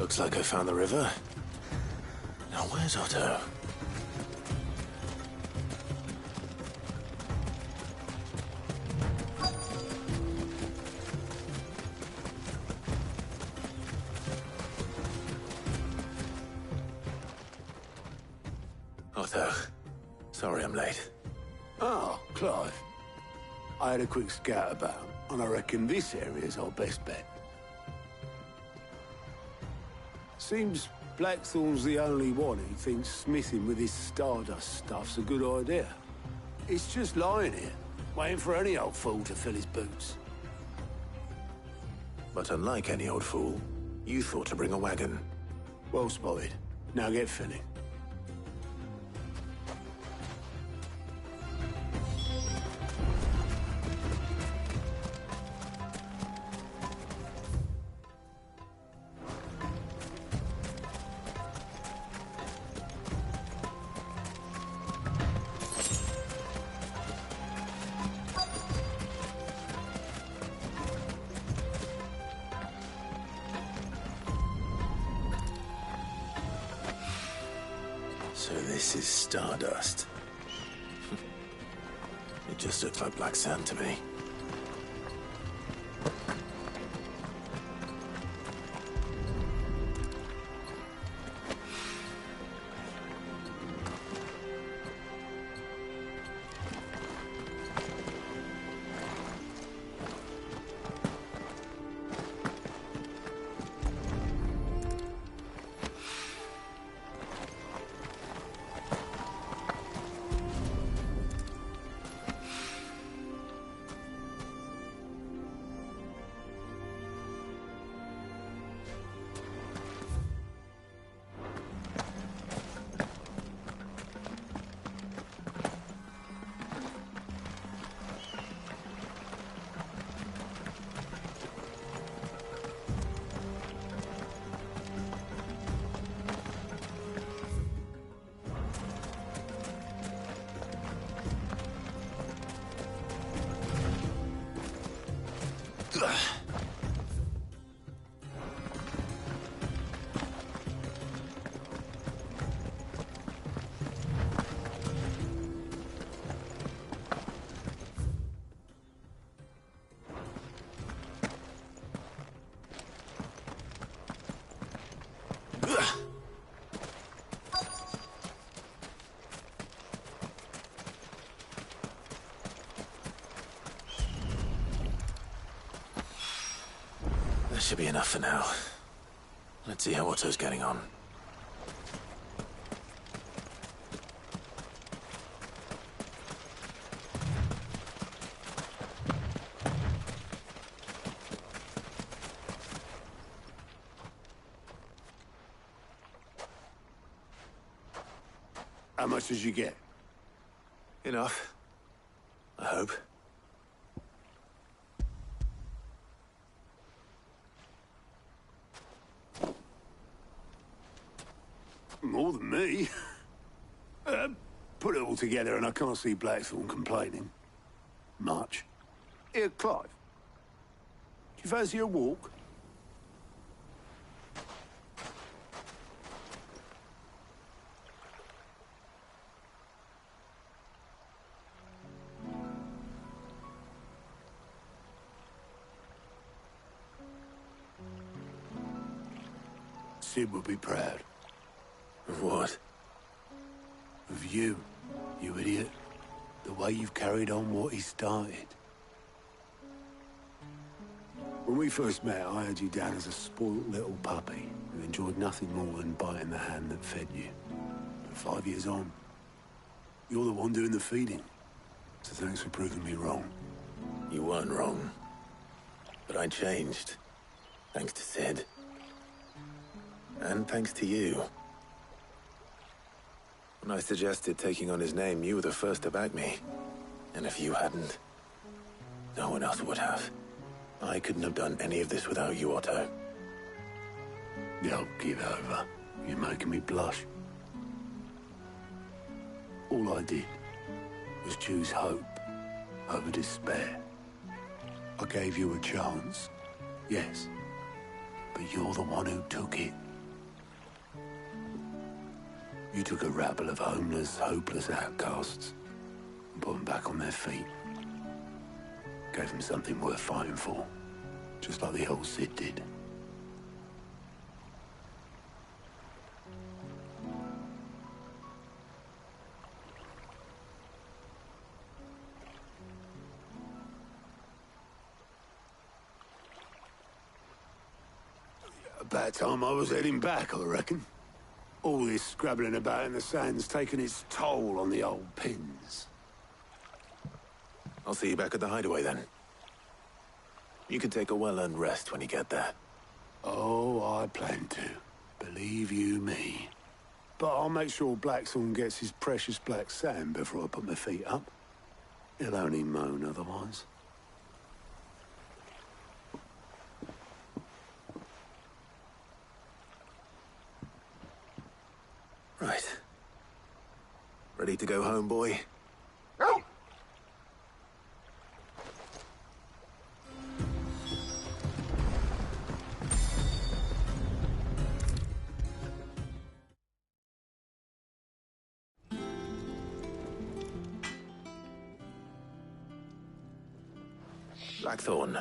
Looks like I found the river. Now where's Otto? Otto, sorry I'm late. Oh, Clive. I had a quick scout about, and I reckon this area's our best bet. Seems Blackthorn's the only one who thinks smithing with his Stardust stuff's a good idea. It's just lying here, waiting for any old fool to fill his boots. But unlike any old fool, you thought to bring a wagon. Well spotted. Now get filling. So this is Stardust. It just looks like black sand to me. That should be enough for now. Let's see how Otto's getting on. How much did you get? Enough. I hope. More than me. Put it all together and I can't see Blackthorn complaining. Much. Here, Clive. Do you fancy a walk? Sid would be proud. Of what? Of you, you idiot. The way you've carried on what he started. When we first met, I had you down as a spoilt little puppy who enjoyed nothing more than biting the hand that fed you. But 5 years on, you're the one doing the feeding. So thanks for proving me wrong. You weren't wrong. But I changed. Thanks to Sid. And thanks to you. When I suggested taking on his name, you were the first to back me. And if you hadn't, no one else would have. I couldn't have done any of this without you, Otto. Don't give over. You're making me blush. All I did was choose hope over despair. I gave you a chance, yes. But you're the one who took it. You took a rabble of homeless, hopeless outcasts and put them back on their feet. Gave them something worth fighting for, just like the old Cid did. About time I was heading back, I reckon. All this scrabbling about in the sand's taken its toll on the old pins. I'll see you back at the hideaway then. You can take a well-earned rest when you get there. Oh, I plan to. Believe you me. But I'll make sure Blackthorn gets his precious black sand before I put my feet up. He'll only moan otherwise. Right. Ready to go home, boy? Blackthorn,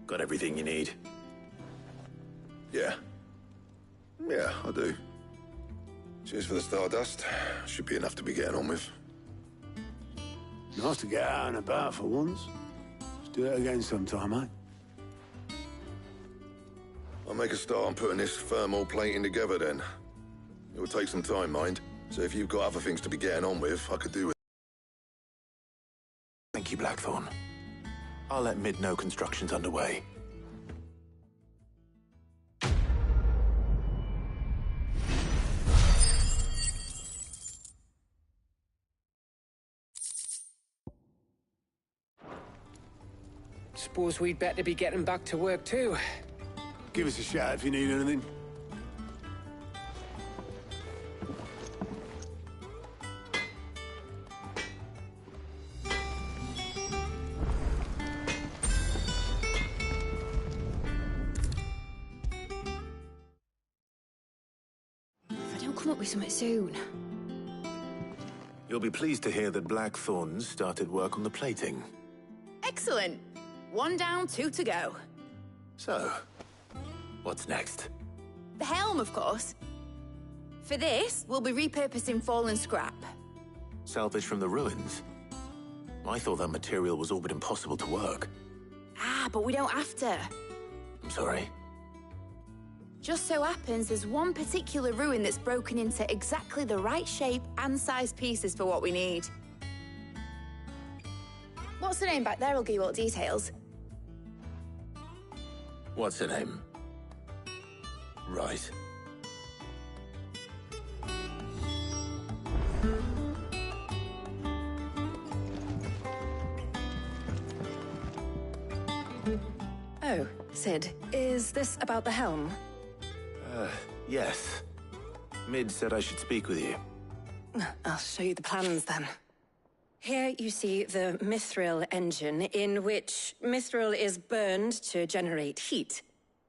got everything you need? Yeah. Yeah, I do. Cheers for the stardust. Should be enough to be getting on with. Nice to get out and about for once. Let's do it again sometime, eh? I'll make a start on putting this thermal plating together then. It will take some time, mind. So if you've got other things to be getting on with, I could do with. Thank you, Blackthorn. I'll let Mid know construction's underway. Suppose we'd better be getting back to work too. Give us a shout if you need anything. If I don't come up with something soon. You'll be pleased to hear that Blackthorn started work on the plating. Excellent. 1 down, 2 to go. So, what's next? The helm, of course. For this, we'll be repurposing fallen scrap. Salvage from the ruins? I thought that material was all but impossible to work. Ah, but we don't have to. I'm sorry. Just so happens there's one particular ruin that's broken into exactly the right shape and size pieces for what we need. What's the name back there? I'll give you all the details. What's her name? Right. Oh, Sid, is this about the helm? Yes. Mid said I should speak with you. I'll show you the plans then. Here you see the mithril engine, in which mithril is burned to generate heat.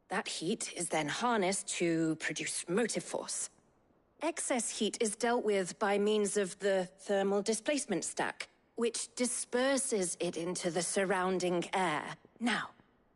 That heat is then harnessed to produce motive force. Excess heat is dealt with by means of the thermal displacement stack, which disperses it into the surrounding air. Now,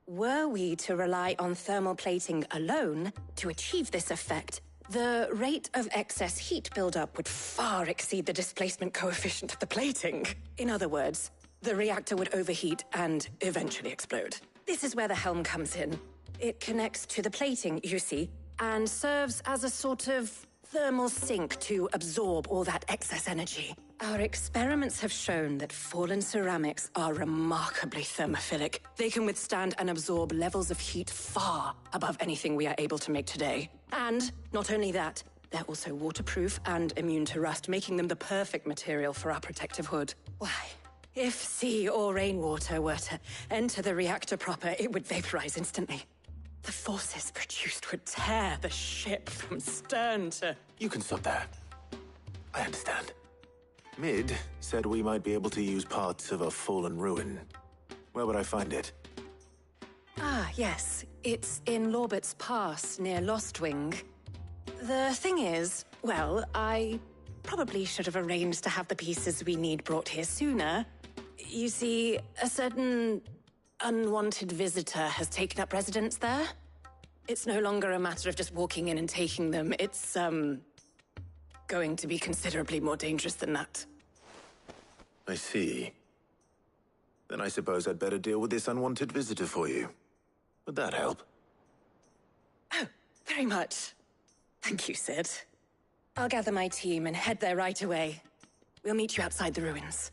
were we to rely on thermal plating alone to achieve this effect, the rate of excess heat buildup would far exceed the displacement coefficient of the plating. In other words, the reactor would overheat and eventually explode. This is where the helm comes in. It connects to the plating, you see, and serves as a sort of thermal sink to absorb all that excess energy. Our experiments have shown that fallen ceramics are remarkably thermophilic. They can withstand and absorb levels of heat far above anything we are able to make today. And not only that, they're also waterproof and immune to rust, making them the perfect material for our protective hood. Why, if sea or rainwater were to enter the reactor proper, it would vaporize instantly. The forces produced would tear the ship from stern to... You can stop there. I understand. Mid said we might be able to use parts of a fallen ruin. Where would I find it? Ah, yes. It's in Lorbert's Pass, near Lostwing. The thing is, Well, I probably should have arranged to have the pieces we need brought here sooner. You see, a certain unwanted visitor has taken up residence there. It's no longer a matter of just walking in and taking them. It's, going to be considerably more dangerous than that. I see. Then I suppose I'd better deal with this unwanted visitor for you. Would that help? Oh, very much. Thank you, Sid. I'll gather my team and head there right away. We'll meet you outside the ruins.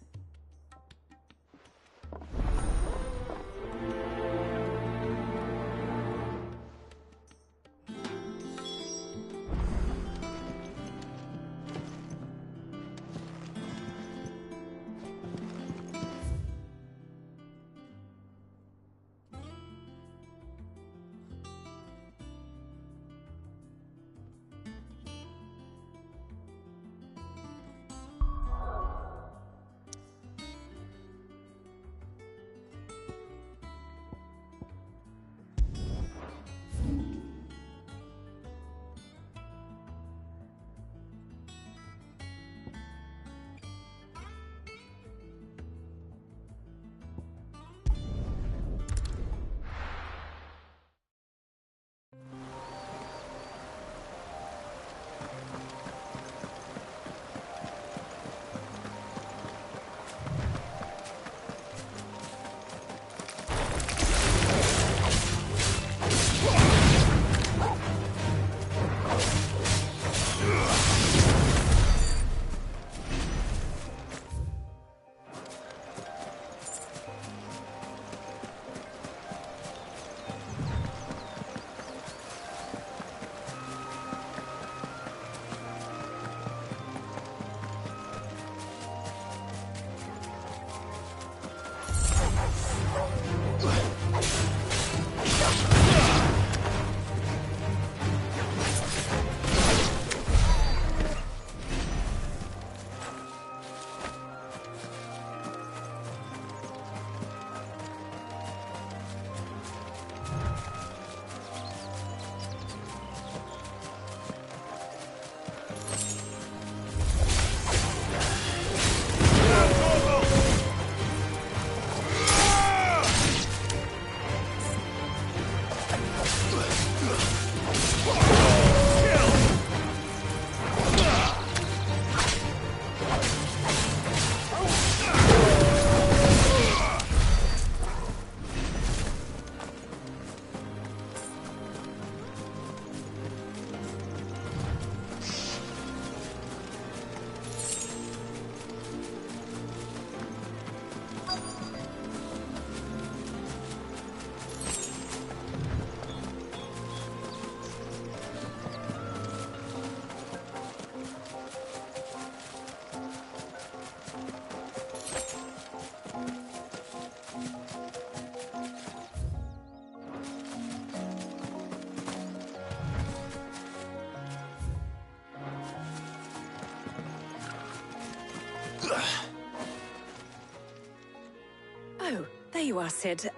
Oh, there you are, Sid.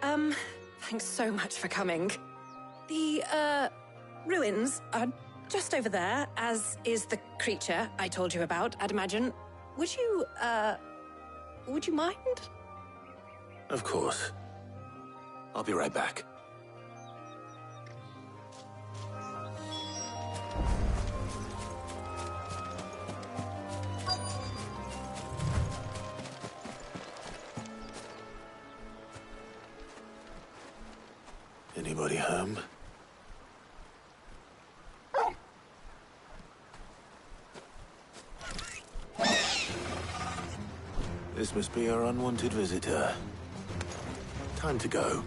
Thanks so much for coming. The, ruins are just over there, as is the creature I told you about, I'd imagine. Would you mind? Of course. I'll be right back. Anybody home? This must be our unwanted visitor. Time to go.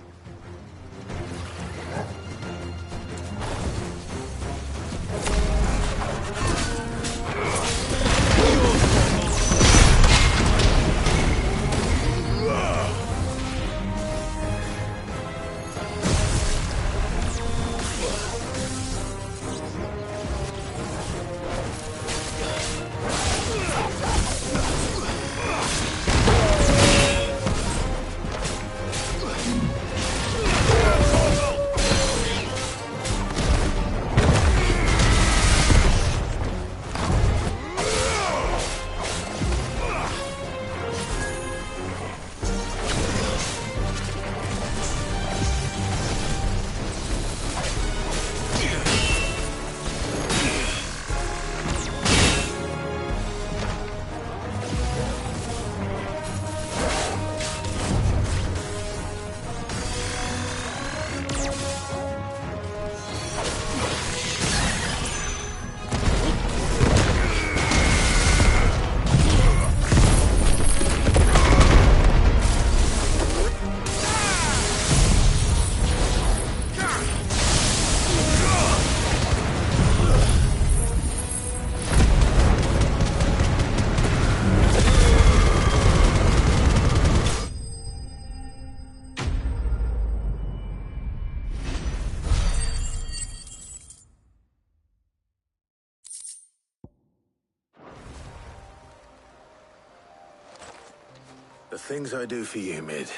The things I do for you, Mid.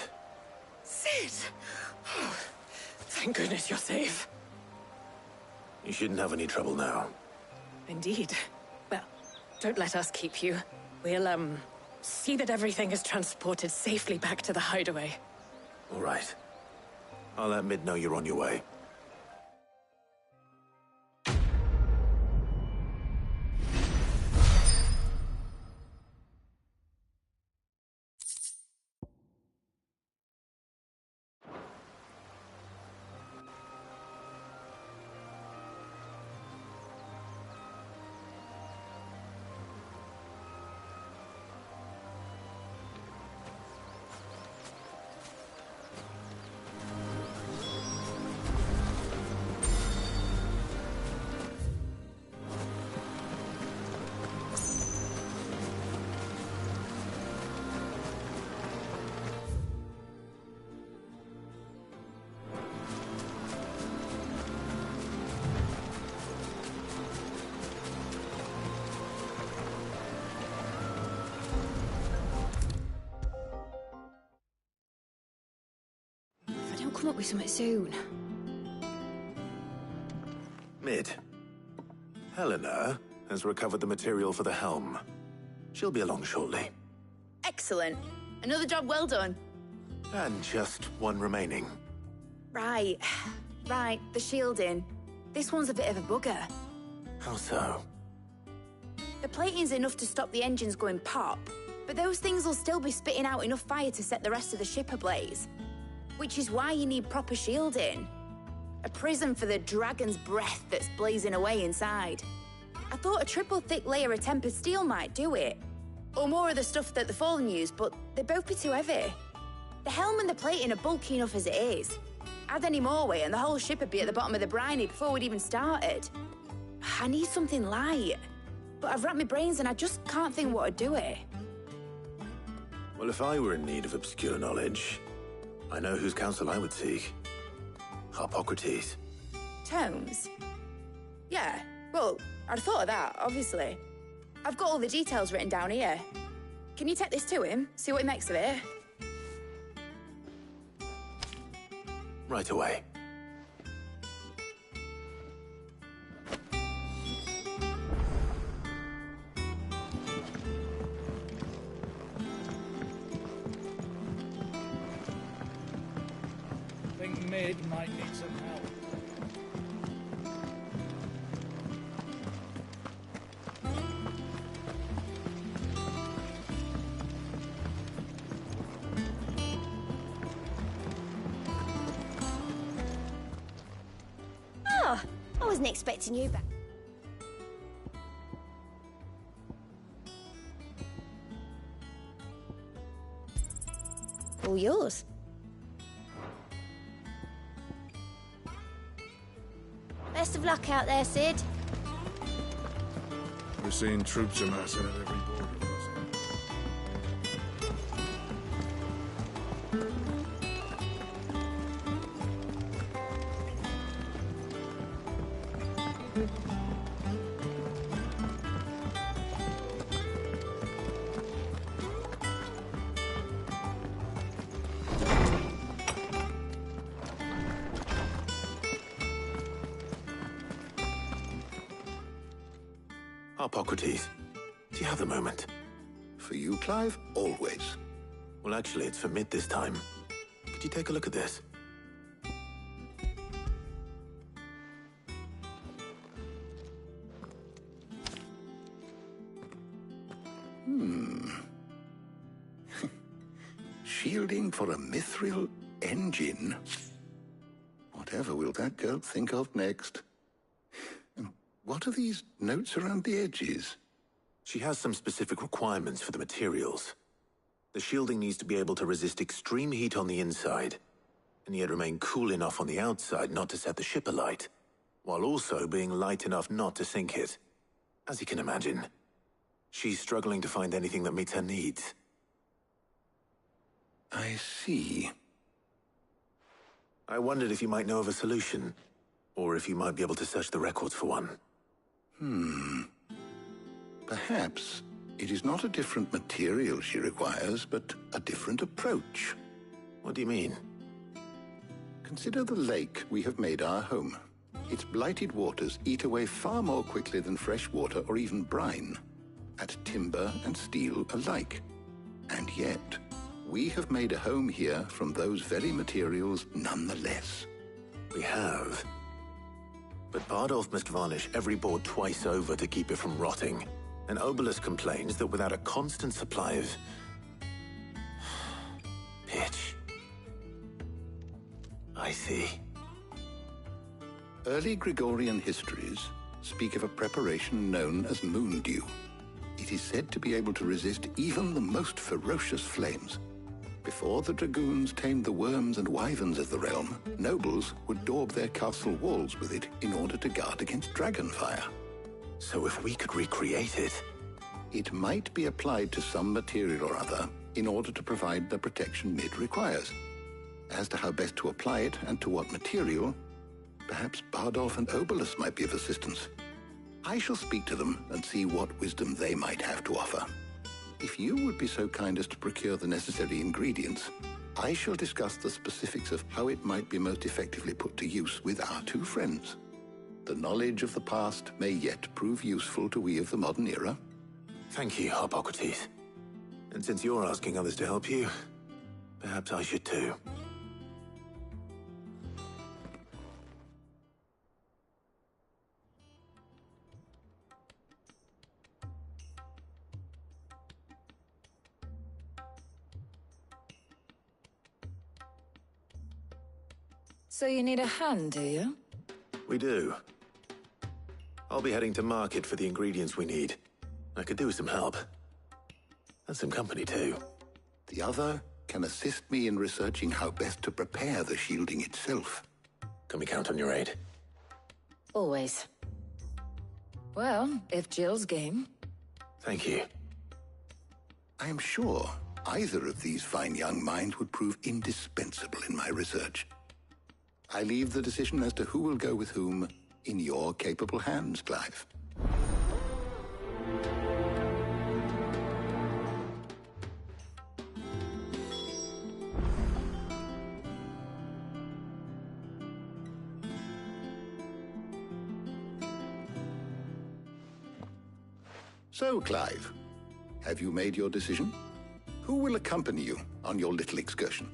Sid! Oh, thank goodness you're safe. You shouldn't have any trouble now. Indeed. Well, don't let us keep you. We'll, see that everything is transported safely back to the hideaway. All right. I'll let Mid know you're on your way. Come up with something soon. Mid. Helena has recovered the material for the helm. She'll be along shortly. Excellent. Another job well done. And just one remaining. Right. Right, the shielding. This one's a bit of a bugger. How so? The plating's enough to stop the engines going pop, but those things will still be spitting out enough fire to set the rest of the ship ablaze. Which is why you need proper shielding. A prison for the dragon's breath that's blazing away inside. I thought a triple thick layer of tempered steel might do it. Or more of the stuff that the Fallen use, but they'd both be too heavy. The helm and the plating are bulky enough as it is. Add any more weight and the whole ship would be at the bottom of the briny before we'd even started. I need something light. But I've racked my brains and I just can't think what would do it. Well, if I were in need of obscure knowledge, I know whose counsel I would seek. Harpocrates. Tomes? Yeah, well, I'd thought of that, obviously. I've got all the details written down here. Can you take this to him, see what he makes of it? Right away. Mid might need some help. Oh, I wasn't expecting you back. All yours. Best of luck out there, Sid. We're seeing troops amassing at every border crossing. Harpocrates, do you have a moment? For you, Clive? Always. Well, actually, it's for Mid this time. Could you take a look at this? Shielding for a mithril engine? What Whatever will that girl think of next? And what are these notes around the edges? She has some specific requirements for the materials. The shielding needs to be able to resist extreme heat on the inside, and yet remain cool enough on the outside not to set the ship alight, while also being light enough not to sink it. As you can imagine, she's struggling to find anything that meets her needs. I see. I wondered if you might know of a solution, or if you might be able to search the records for one. Perhaps it is not a different material she requires, but a different approach. What do you mean? Consider the lake we have made our home. Its blighted waters eat away far more quickly than fresh water or even brine, at timber and steel alike. And yet, we have made a home here from those very materials nonetheless. We have. But Bardolph must varnish every board twice over to keep it from rotting. And Obelisk complains that without a constant supply of pitch. I see. Early Gregorian histories speak of a preparation known as moon dew. It is said to be able to resist even the most ferocious flames. Before the dragoons tamed the worms and wyverns of the realm, nobles would daub their castle walls with it in order to guard against dragonfire. So if we could recreate it... It might be applied to some material or other in order to provide the protection Mid requires. As to how best to apply it and to what material, perhaps Bardolph and Obelisk might be of assistance. I shall speak to them and see what wisdom they might have to offer. If you would be so kind as to procure the necessary ingredients, I shall discuss the specifics of how it might be most effectively put to use with our two friends. The knowledge of the past may yet prove useful to we of the modern era. Thank you, Hippocrates. And since you're asking others to help you, perhaps I should too. So you need a hand, do you? We do. I'll be heading to market for the ingredients we need. I could do with some help. And some company, too. The other can assist me in researching how best to prepare the shielding itself. Can we count on your aid? Always. Well, if Jill's game. Thank you. I am sure either of these fine young minds would prove indispensable in my research. I leave the decision as to who will go with whom in your capable hands, Clive. So, Clive, have you made your decision? Who will accompany you on your little excursion?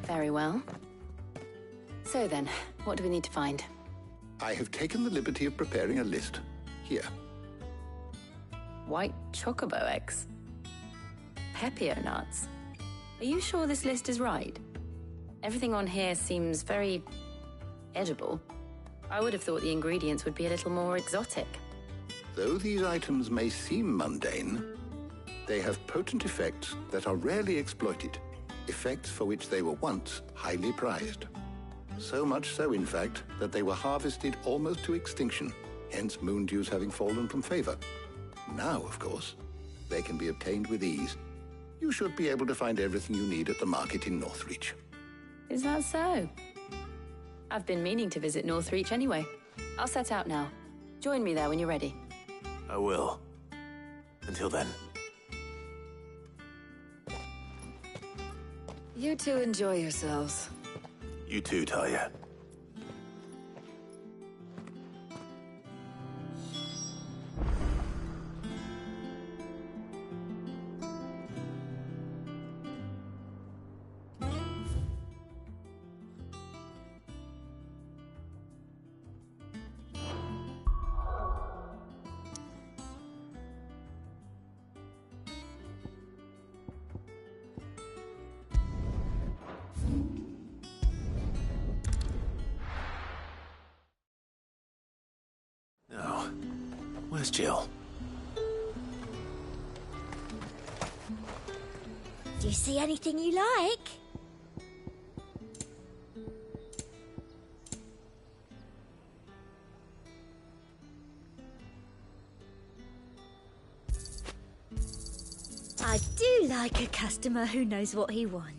Very well. So then, what do we need to find? I have taken the liberty of preparing a list. Here. White chocobo eggs. Pepio nuts. Are you sure this list is right? Everything on here seems very edible. I would have thought the ingredients would be a little more exotic. Though these items may seem mundane, they have potent effects that are rarely exploited, effects for which they were once highly prized. So much so, in fact, that they were harvested almost to extinction, hence moon dews having fallen from favor. Now, of course, they can be obtained with ease. You should be able to find everything you need at the market in Northreach. Is that so? I've been meaning to visit Northreach anyway. I'll set out now. Join me there when you're ready. I will. Until then. You two enjoy yourselves. You too, Talia. Where's Jill? Do you see anything you like? I do like a customer who knows what he wants.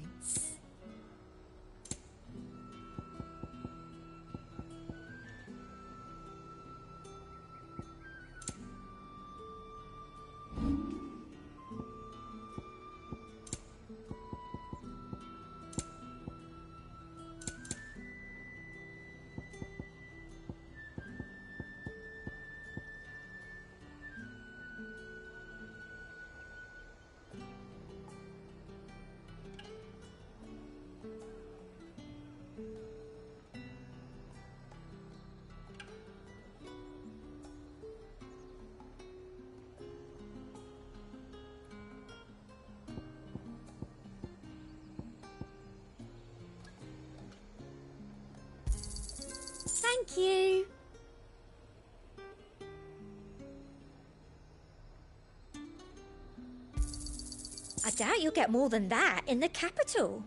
Thank you. I doubt you'll get more than that in the capital.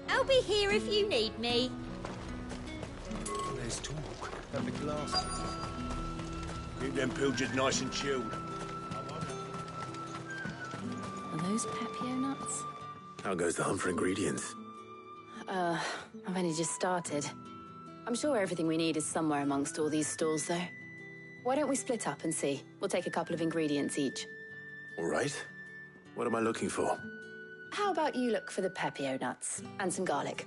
I'll be here if you need me. There's talk. Have a glass. Keep them pilgers nice and chilled. Are those Pepio nuts? How goes the hunt for ingredients? I've only just started. I'm sure everything we need is somewhere amongst all these stalls, though. Why don't we split up and see? We'll take a couple of ingredients each. All right. What am I looking for? How about you look for the Pepio nuts and some garlic?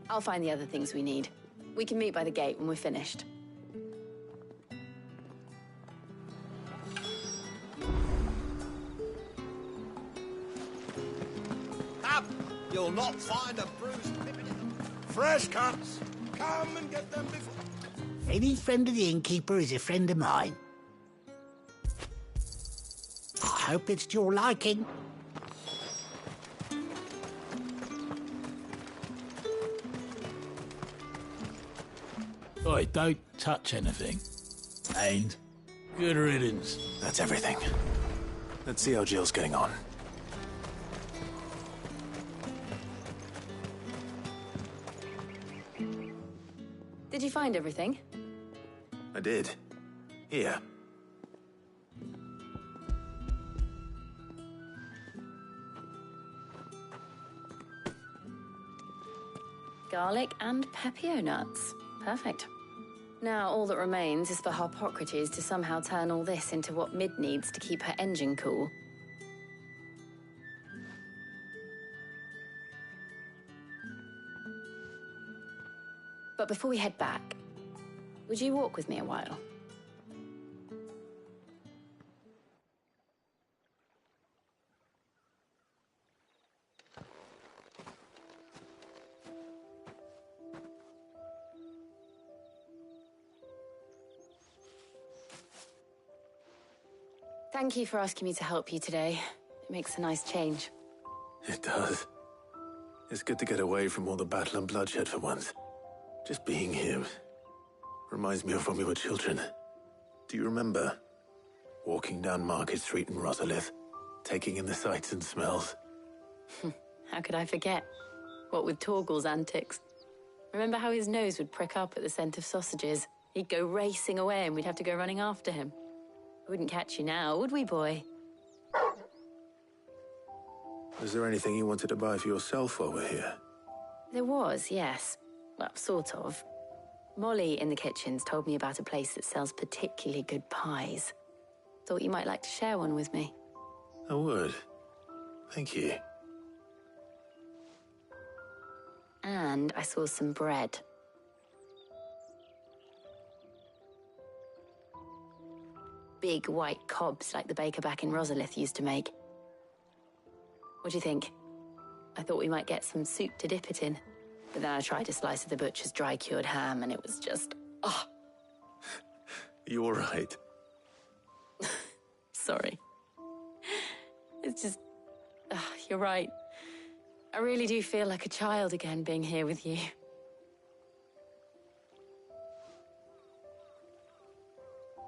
I'll find the other things we need. We can meet by the gate when we're finished. Up! You'll not find a bruised pippin in them. Fresh cuts! Come and get them before... Any friend of the innkeeper is a friend of mine. I hope it's to your liking. Oi, don't touch anything. And good riddance. That's everything. Let's see how Jill's getting on. Did you find everything? I did. Here. Garlic and Pepio nuts. Perfect. Now all that remains is for Harpocrates to somehow turn all this into what Mid needs to keep her engine cool. But before we head back, would you walk with me a while? Thank you for asking me to help you today. It makes a nice change. It does. It's good to get away from all the battle and bloodshed for once. Just being here reminds me of when we were children. Do you remember? Walking down Market Street in Rosalith, taking in the sights and smells. How could I forget? What with Torgal's antics. Remember how his nose would prick up at the scent of sausages? He'd go racing away and we'd have to go running after him. We wouldn't catch you now, would we, boy? Was there anything you wanted to buy for yourself while we're here? There was, yes. Well, sort of. Molly in the kitchens told me about a place that sells particularly good pies. Thought you might like to share one with me. I would. Thank you. And I saw some bread. Big white cobs like the baker back in Rosalith used to make. What do you think? I thought we might get some soup to dip it in. But then I tried a slice of the butcher's dry-cured ham and it was just... oh! You all right? Sorry. It's just... you're right. I really do feel like a child again being here with you.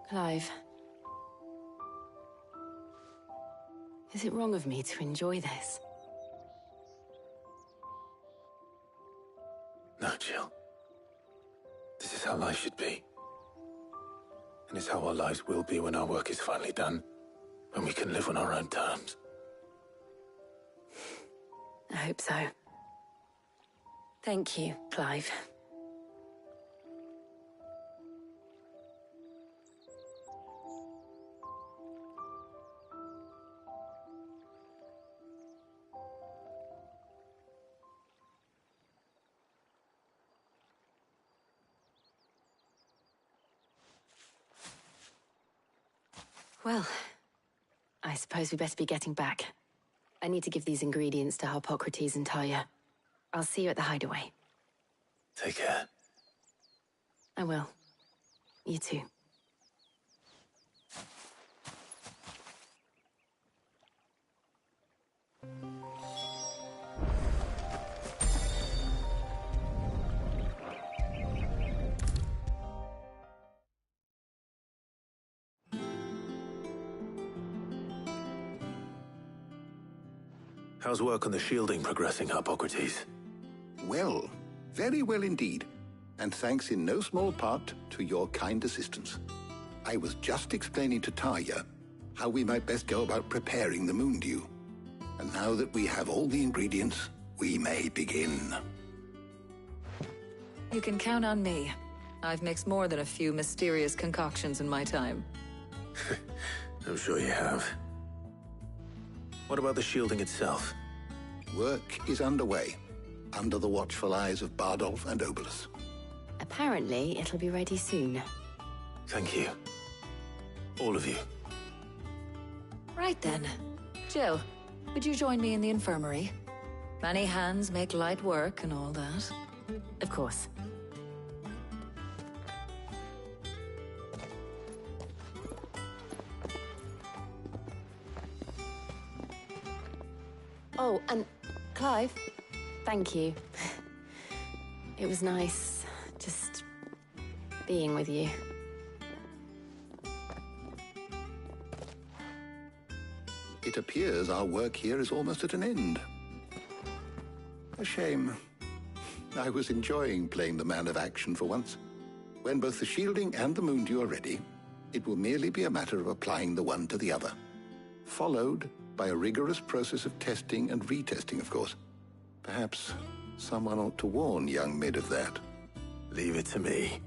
Clive. Is it wrong of me to enjoy this? No, Jill. This is how life should be. And it's how our lives will be when our work is finally done. When we can live on our own terms. I hope so. Thank you, Clive. Well, I suppose we better be getting back. I need to give these ingredients to Harpocrates and Talia. I'll see you at the hideaway. Take care. I will. You too. How's work on the shielding progressing, Harpocrates? Well, very well indeed. And thanks in no small part to your kind assistance. I was just explaining to Talia how we might best go about preparing the Moondew. And now that we have all the ingredients, we may begin. You can count on me. I've mixed more than a few mysterious concoctions in my time. I'm sure you have. What about the shielding itself? Work is underway, under the watchful eyes of Bardolph and Obolus. Apparently, it'll be ready soon. Thank you. All of you. Right then. Jill, would you join me in the infirmary? Many hands make light work and all that. Of course. Oh, and Clive, thank you. It was nice just being with you. It appears our work here is almost at an end. A shame. I was enjoying playing the man of action for once. When both the shielding and the Moondew are ready, it will merely be a matter of applying the one to the other. Followed by a rigorous process of testing and retesting, of course. Perhaps someone ought to warn young Mid of that. Leave it to me.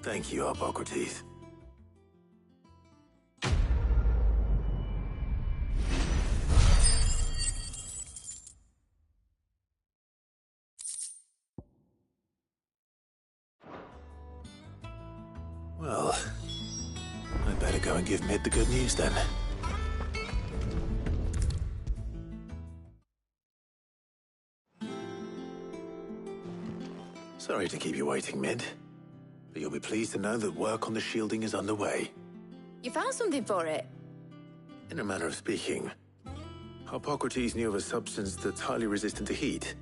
Thank you, Harpocrates. Well, I'd better go and give Mid the good news then. Sorry to keep you waiting, Mid. But you'll be pleased to know that work on the shielding is underway. You found something for it? In a manner of speaking, Harpocrates knew of a substance that's highly resistant to heat.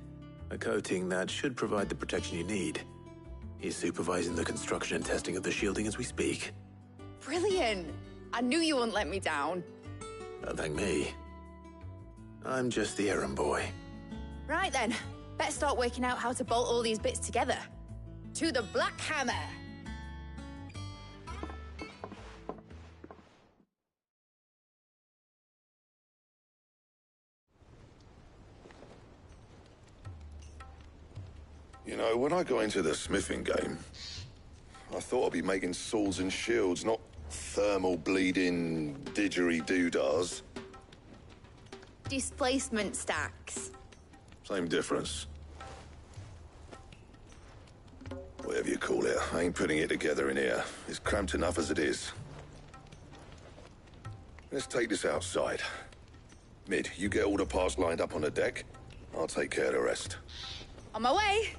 A coating that should provide the protection you need. He's supervising the construction and testing of the shielding as we speak. Brilliant! I knew you wouldn't let me down. Don't thank me. I'm just the errand boy. Right then, better start working out how to bolt all these bits together. To the Black Hammer! You know, when I got into the smithing game, I thought I'd be making swords and shields, not thermal bleeding didgeridoo-dahs. Displacement stacks. Same difference. Whatever you call it, I ain't putting it together in here. It's cramped enough as it is. Let's take this outside. Mid, you get all the parts lined up on the deck. I'll take care of the rest. On my way!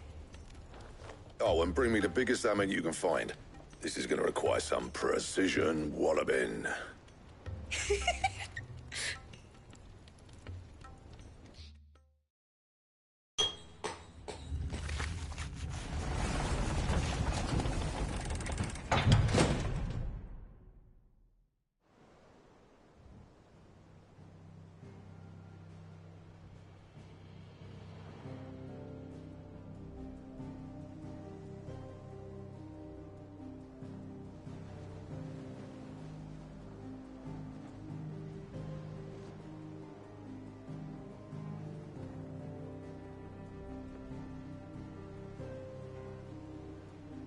Oh, and bring me the biggest hammer you can find. This is gonna require some precision walloping.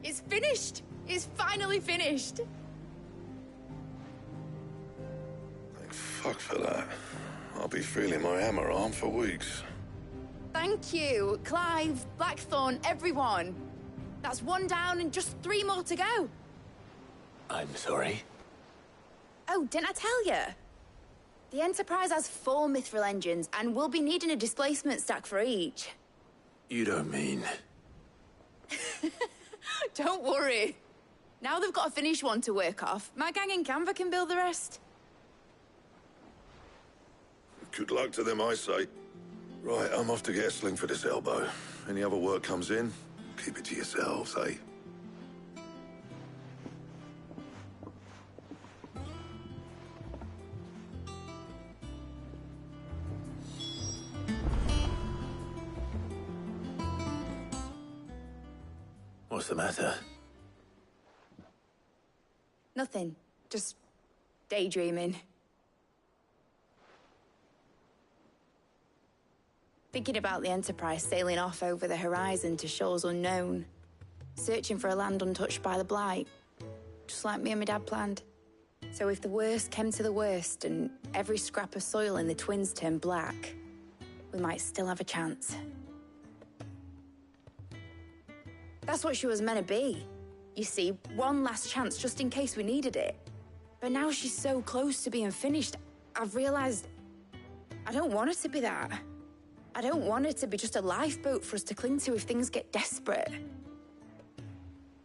It's finished! It's finally finished! Thank fuck for that. I'll be feeling my hammer arm for weeks. Thank you, Clive, Blackthorn, everyone. That's one down and just 3 more to go. I'm sorry. Oh, didn't I tell you? The Enterprise has 4 mithril engines, and we'll be needing a displacement stack for each. You don't mean... Don't worry. Now they've got a finished one to work off, my gang in Canva can build the rest. Good luck to them, I say. Right, I'm off to get a sling for this elbow. Any other work comes in, keep it to yourselves, eh? What's the matter? Nothing. Just daydreaming. Thinking about the Enterprise sailing off over the horizon to shores unknown. Searching for a land untouched by the Blight. Just like me and my dad planned. So if the worst came to the worst and every scrap of soil in the Twins turned black, we might still have a chance. That's what she was meant to be. You see, one last chance just in case we needed it. But now she's so close to being finished, I've realized I don't want her to be that. I don't want her to be just a lifeboat for us to cling to if things get desperate.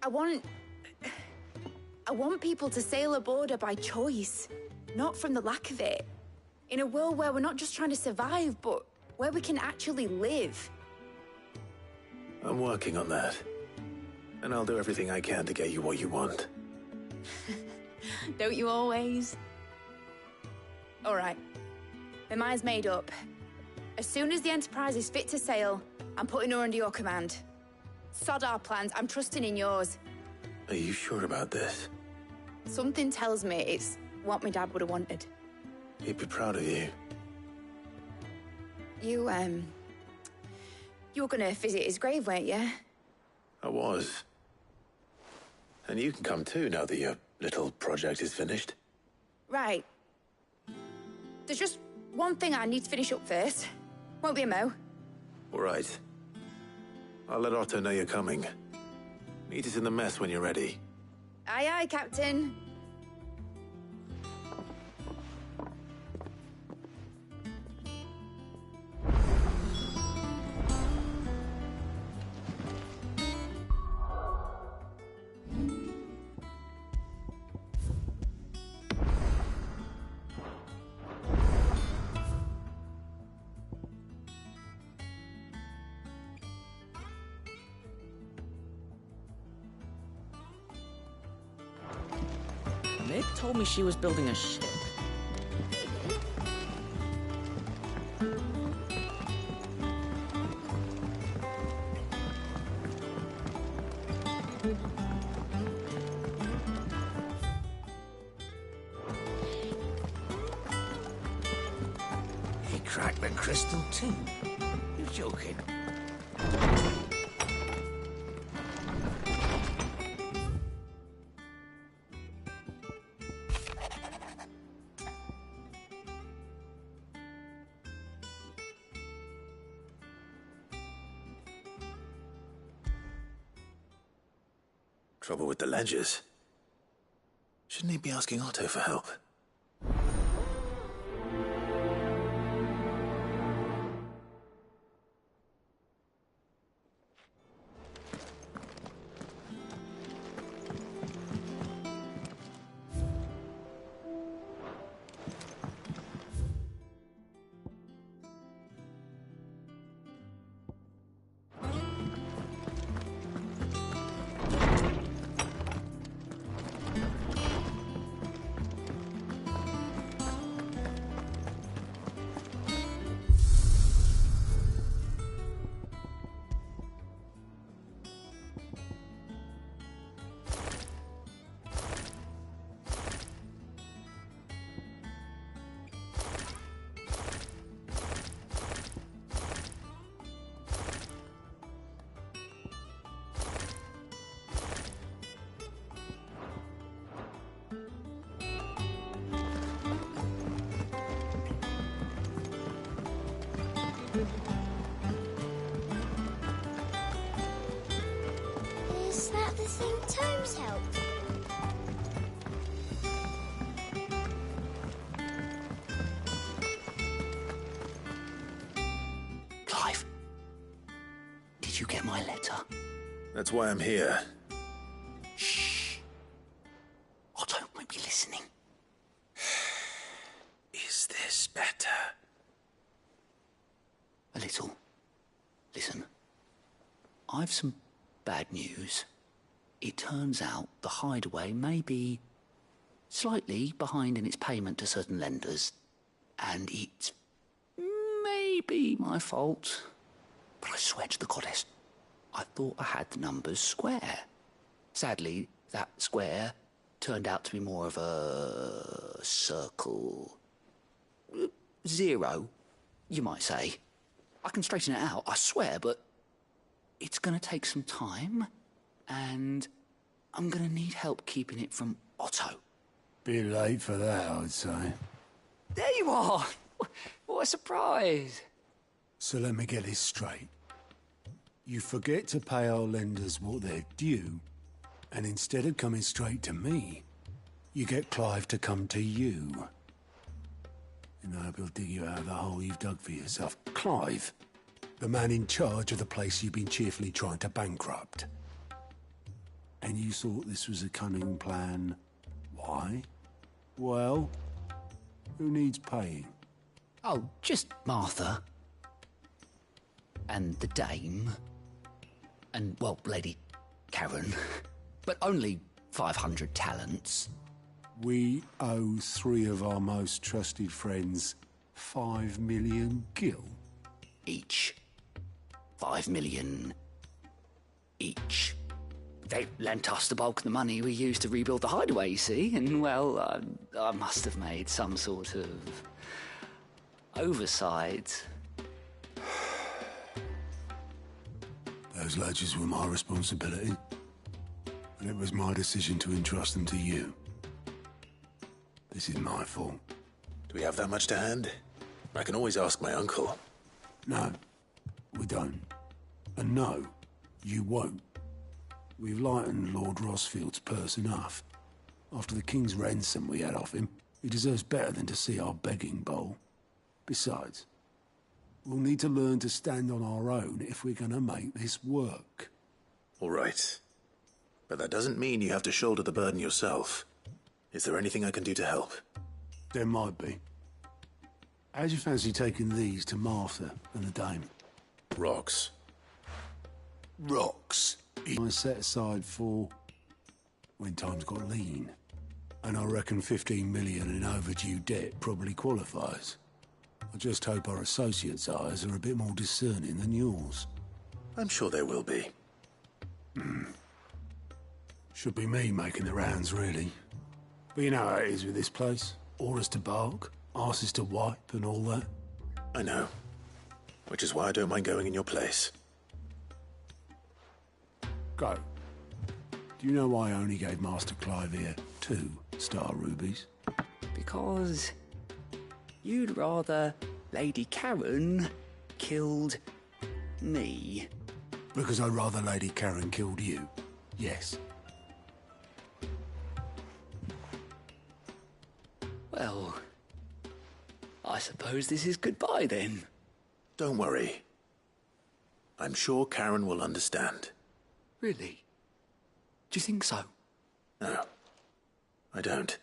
I want people to sail aboard her by choice, not from the lack of it. In a world where we're not just trying to survive, but where we can actually live. I'm working on that. And I'll do everything I can to get you what you want. Don't you always? All right. My mind's made up. As soon as the Enterprise is fit to sail, I'm putting her under your command. Sod our plans, I'm trusting in yours. Are you sure about this? Something tells me it's what my dad would have wanted. He'd be proud of you. You were gonna visit his grave, weren't you? I was. And you can come too now that your little project is finished. Right. There's just one thing I need to finish up first. Won't be a mo. All right. I'll let Otto know you're coming. Meet us in the mess when you're ready. Aye, aye, Captain. Nick told me she was building a ship. He cracked the crystal too. You're joking. Trouble with the ledgers. Shouldn't he be asking Otto for help? think Tomes helped? Clive, did you get my letter? That's why I'm here. Shh. Otto might be listening. Is this better? A little. Listen. I've some bad news. It turns out the Hideaway may be slightly behind in its payment to certain lenders, and it's maybe my fault. But I swear to the goddess, I thought I had the numbers square. Sadly, that square turned out to be more of a circle. 0, you might say. I can straighten it out, I swear, but it's going to take some time, and I'm going to need help keeping it from Otto. Bit late for that, I'd say. There you are! What a surprise! So let me get this straight. You forget to pay our lenders what they're due, and instead of coming straight to me, you get Clive to come to you. And I hope he'll dig you out of the hole you've dug for yourself. Clive, the man in charge of the place you've been cheerfully trying to bankrupt. And you thought this was a cunning plan. Why? Well, who needs paying? Oh, just Martha. And the Dame. And, well, Lady Karen. But only 500 talents. We owe 3 of our most trusted friends 5 million gil. Each. 5 million each. They lent us the bulk of the money we used to rebuild the Hideaway, you see, and, well, I must have made some sort of oversight. Those ledgers were my responsibility, and it was my decision to entrust them to you. This is my fault. Do we have that much to hand? I can always ask my uncle. No, we don't. And no, you won't. We've lightened Lord Rosfield's purse enough. After the king's ransom we had off him, he deserves better than to see our begging bowl. Besides, we'll need to learn to stand on our own if we're gonna make this work. All right. But that doesn't mean you have to shoulder the burden yourself. Is there anything I can do to help? There might be. How'd you fancy taking these to Martha and the Dame? Rocks. Rocks? I set aside for when times got lean. And I reckon 15 million in overdue debt probably qualifies. I just hope our associates' eyes are a bit more discerning than yours. I'm sure there will be. Should be me making the rounds, really. But you know how it is with this place. Orders to bark, arses to wipe, and all that. I know. Which is why I don't mind going in your place. Go. Do you know why I only gave Master Clive here 2 star rubies? Because you'd rather Lady Karen killed me. Because I'd rather Lady Karen killed you. Yes. Well, I suppose this is goodbye then. Don't worry. I'm sure Karen will understand. Really? Do you think so? No, I don't.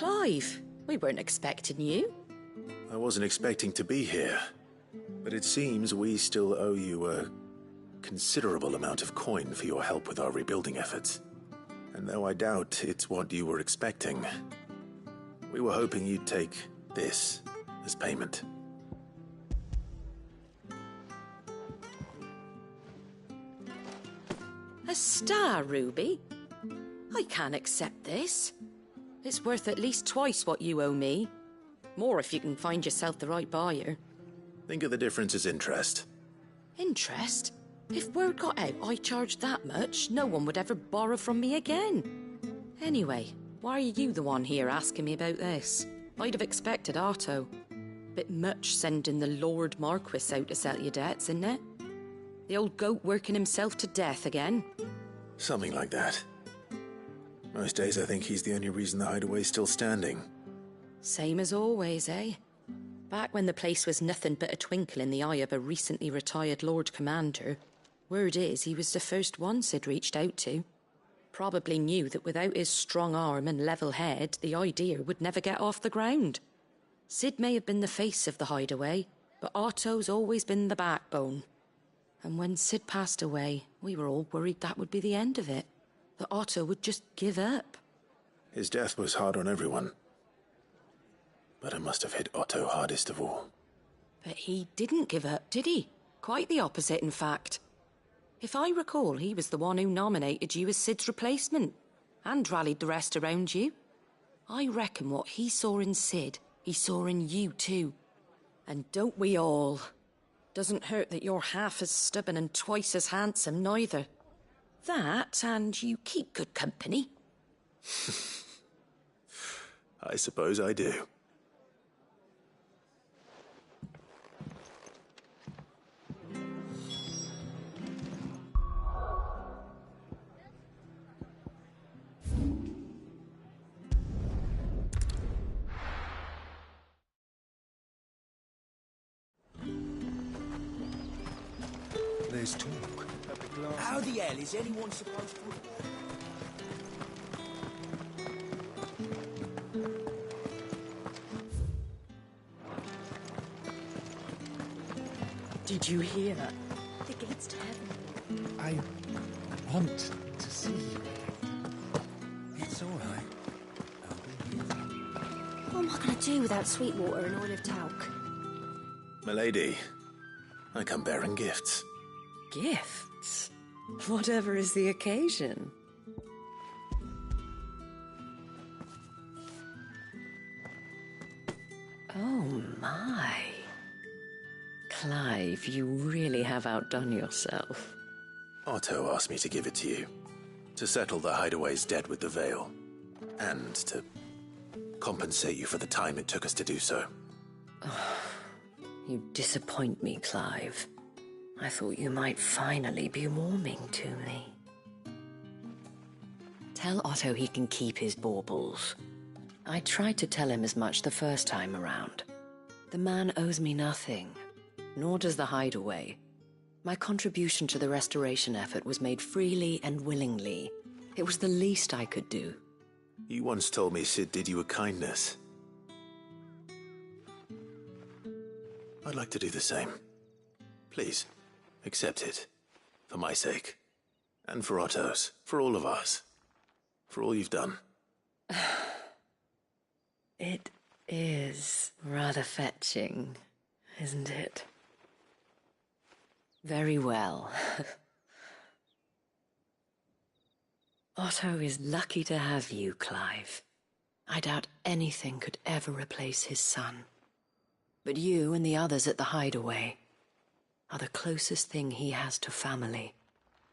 Clive, we weren't expecting you. I wasn't expecting to be here, but it seems we still owe you a considerable amount of coin for your help with our rebuilding efforts. And though I doubt it's what you were expecting, we were hoping you'd take this as payment. A star ruby? I can't accept this. It's worth at least twice what you owe me. More if you can find yourself the right buyer. Think of the difference as interest. Interest? If word got out I charged that much, no one would ever borrow from me again. Anyway, why are you the one here asking me about this? I'd have expected Otto. Bit much sending the Lord Marquis out to settle your debts, isn't it? The old goat working himself to death again? Something like that. Most days I think he's the only reason the hideaway's still standing. Same as always, eh? Back when the place was nothing but a twinkle in the eye of a recently retired Lord Commander, word is he was the first one Sid reached out to. Probably knew that without his strong arm and level head, the idea would never get off the ground. Sid may have been the face of the hideaway, but Otto's always been the backbone. And when Sid passed away, we were all worried that would be the end of it. That Otto would just give up. His death was hard on everyone. But it must have hit Otto hardest of all. But he didn't give up, did he? Quite the opposite, in fact. If I recall, he was the one who nominated you as Sid's replacement, and rallied the rest around you. I reckon what he saw in Sid, he saw in you too. And don't we all? Doesn't hurt that you're half as stubborn and twice as handsome, neither. That, and you keep good company. I suppose I do. There's talk. How the hell is anyone supposed to... Did you hear that? The gates to heaven. I want to see you again. It's all right. What am I going to do without sweet water and oil of talc? Milady, I come bearing gifts. Gifts? Whatever is the occasion. Oh my. Clive, you really have outdone yourself. Otto asked me to give it to you. To settle the hideaway's debt with the veil. And to compensate you for the time it took us to do so. Oh, you disappoint me, Clive. I thought you might finally be warming to me. Tell Otto he can keep his baubles. I tried to tell him as much the first time around. The man owes me nothing, nor does the hideaway. My contribution to the restoration effort was made freely and willingly. It was the least I could do. You once told me Sid did you a kindness. I'd like to do the same. Please, accept it. For my sake. And for Otto's. For all of us. For all you've done. It is rather fetching, isn't it? Very well. Otto is lucky to have you, Clive. I doubt anything could ever replace his son. But you and the others at the hideaway are the closest thing he has to family.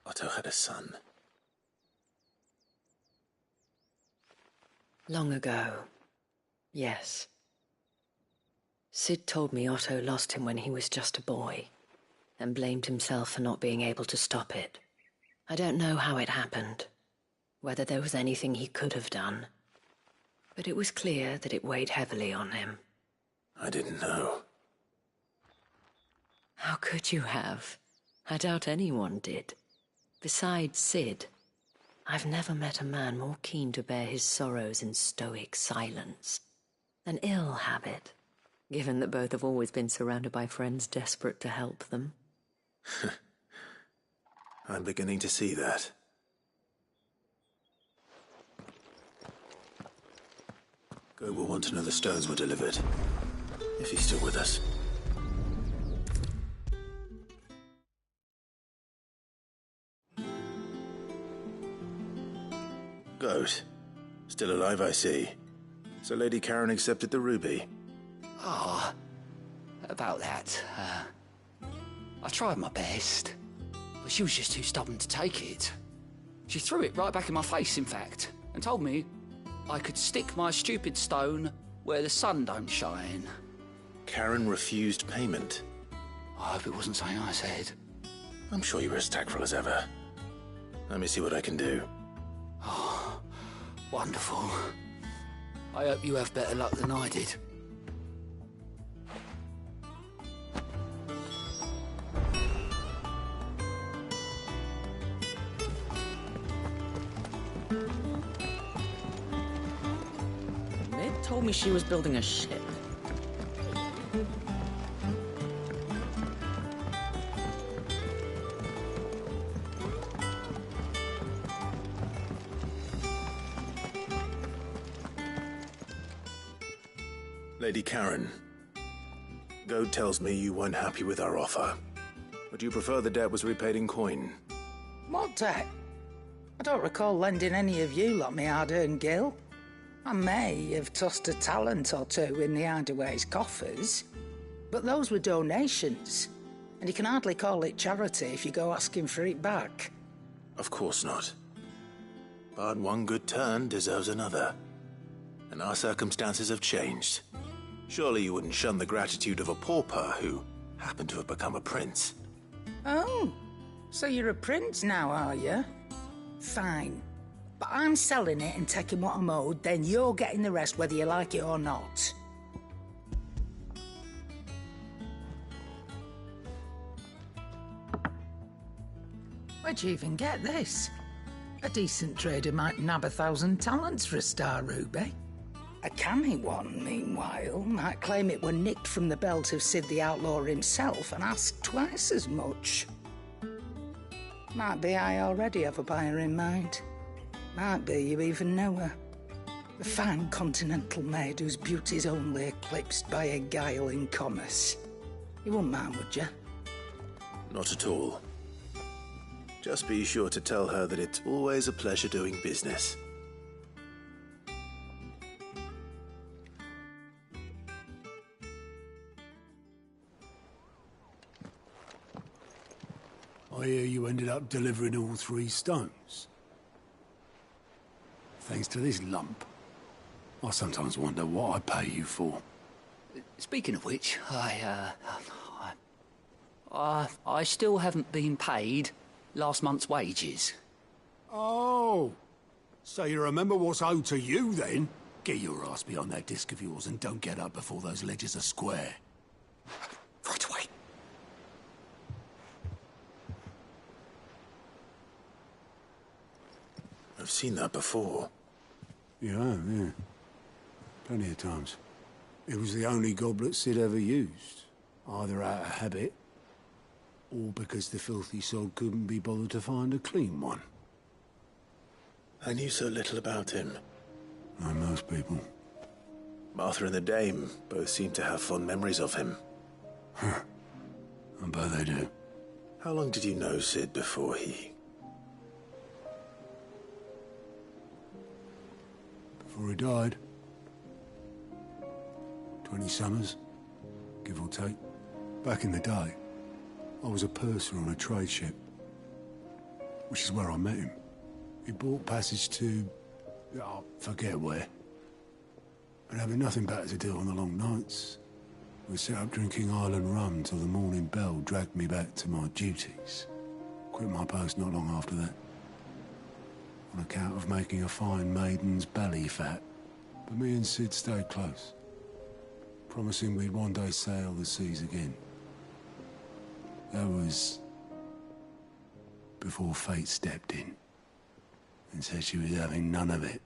Otto had a son. Long ago, yes. Sid told me Otto lost him when he was just a boy, and blamed himself for not being able to stop it. I don't know how it happened, whether there was anything he could have done, but it was clear that it weighed heavily on him. I didn't know. How could you have? I doubt anyone did. Besides Sid, I've never met a man more keen to bear his sorrows in stoic silence. An ill habit, given that both have always been surrounded by friends desperate to help them. I'm beginning to see that. Go will want to know the stones were delivered, if he's still with us. Goat. Still alive, I see. So Lady Karen accepted the ruby. Ah, about that. I tried my best, but she was just too stubborn to take it. She threw it right back in my face, in fact, and told me I could stick my stupid stone where the sun don't shine. Karen refused payment. I hope it wasn't something I said. I'm sure you were as tactful as ever. Let me see what I can do. Oh, wonderful. I hope you have better luck than I did. Mid told me she was building a ship. Lady Karen, Goad tells me you weren't happy with our offer. Would you prefer the debt was repaid in coin? What debt? I don't recall lending any of you lot me hard-earned gil. I may have tossed a talent or two in the Hideaway's coffers, but those were donations, and you can hardly call it charity if you go asking for it back. Of course not. But one good turn deserves another. And our circumstances have changed. Surely you wouldn't shun the gratitude of a pauper who happened to have become a prince. Oh, so you're a prince now, are you? Fine. But I'm selling it and taking what I'm owed, then you're getting the rest whether you like it or not. Where'd you even get this? A decent trader might nab 1,000 talents for a star ruby. A canny one, meanwhile, might claim it were nicked from the belt of Sid the Outlaw himself and ask twice as much. Might be I already have a buyer in mind. Might be you even know her. A fine continental maid whose beauty's only eclipsed by a guile in commerce. You wouldn't mind, would you? Not at all. Just be sure to tell her that it's always a pleasure doing business. I hear you ended up delivering all 3 stones. Thanks to this lump. I sometimes wonder what I pay you for. Speaking of which, I still haven't been paid last month's wages. Oh, so you remember what's owed to you then? Get your ass behind that disc of yours and don't get up before those ledgers are square. Right away. I've seen that before. You have, yeah. Plenty of times. It was the only goblet Sid ever used. Either out of habit, or because the filthy sod couldn't be bothered to find a clean one. I knew so little about him. Like most people. Martha and the Dame both seem to have fond memories of him. Huh. I bet they do. How long did you know Sid before he... Before he died. 20 summers, give or take. Back in the day, I was a purser on a trade ship, which is where I met him. He bought passage to... I forget where. But having nothing better to do on the long nights, we set up drinking island rum till the morning bell dragged me back to my duties. Quit my post not long after that. On account of making a fine maiden's belly fat. But me and Sid stayed close, promising we'd one day sail the seas again. That was before fate stepped in. and said she was having none of it.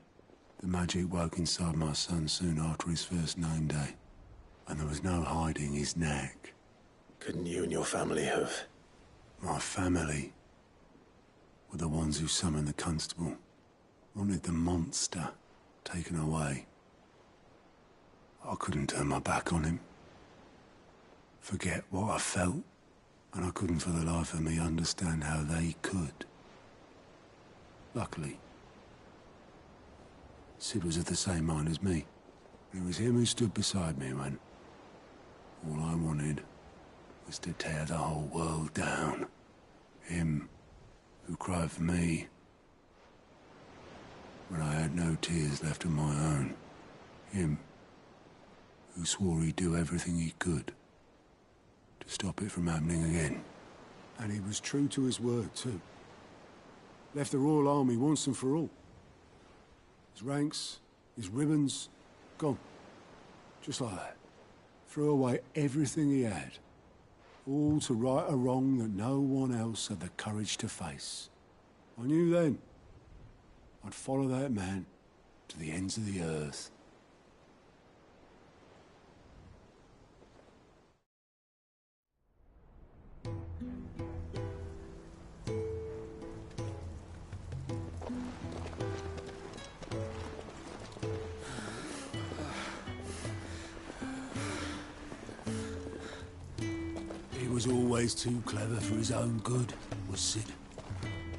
The magic woke inside my son soon after his first name day, and there was no hiding his knack. Couldn't you and your family have? My family were the ones who summoned the constable, wanted the monster taken away. I couldn't turn my back on him, forget what I felt, and I couldn't for the life of me understand how they could. Luckily, Sid was of the same mind as me. It was him who stood beside me when all I wanted was to tear the whole world down. Him who cried for me when I had no tears left of my own. Him who swore he'd do everything he could to stop it from happening again. And he was true to his word, too. Left the Royal Army once and for all. His ranks, his ribbons, gone. Just like that. Threw away everything he had. All to right a wrong that no one else had the courage to face. I knew then I'd follow that man to the ends of the earth. He was always too clever for his own good, was Sid.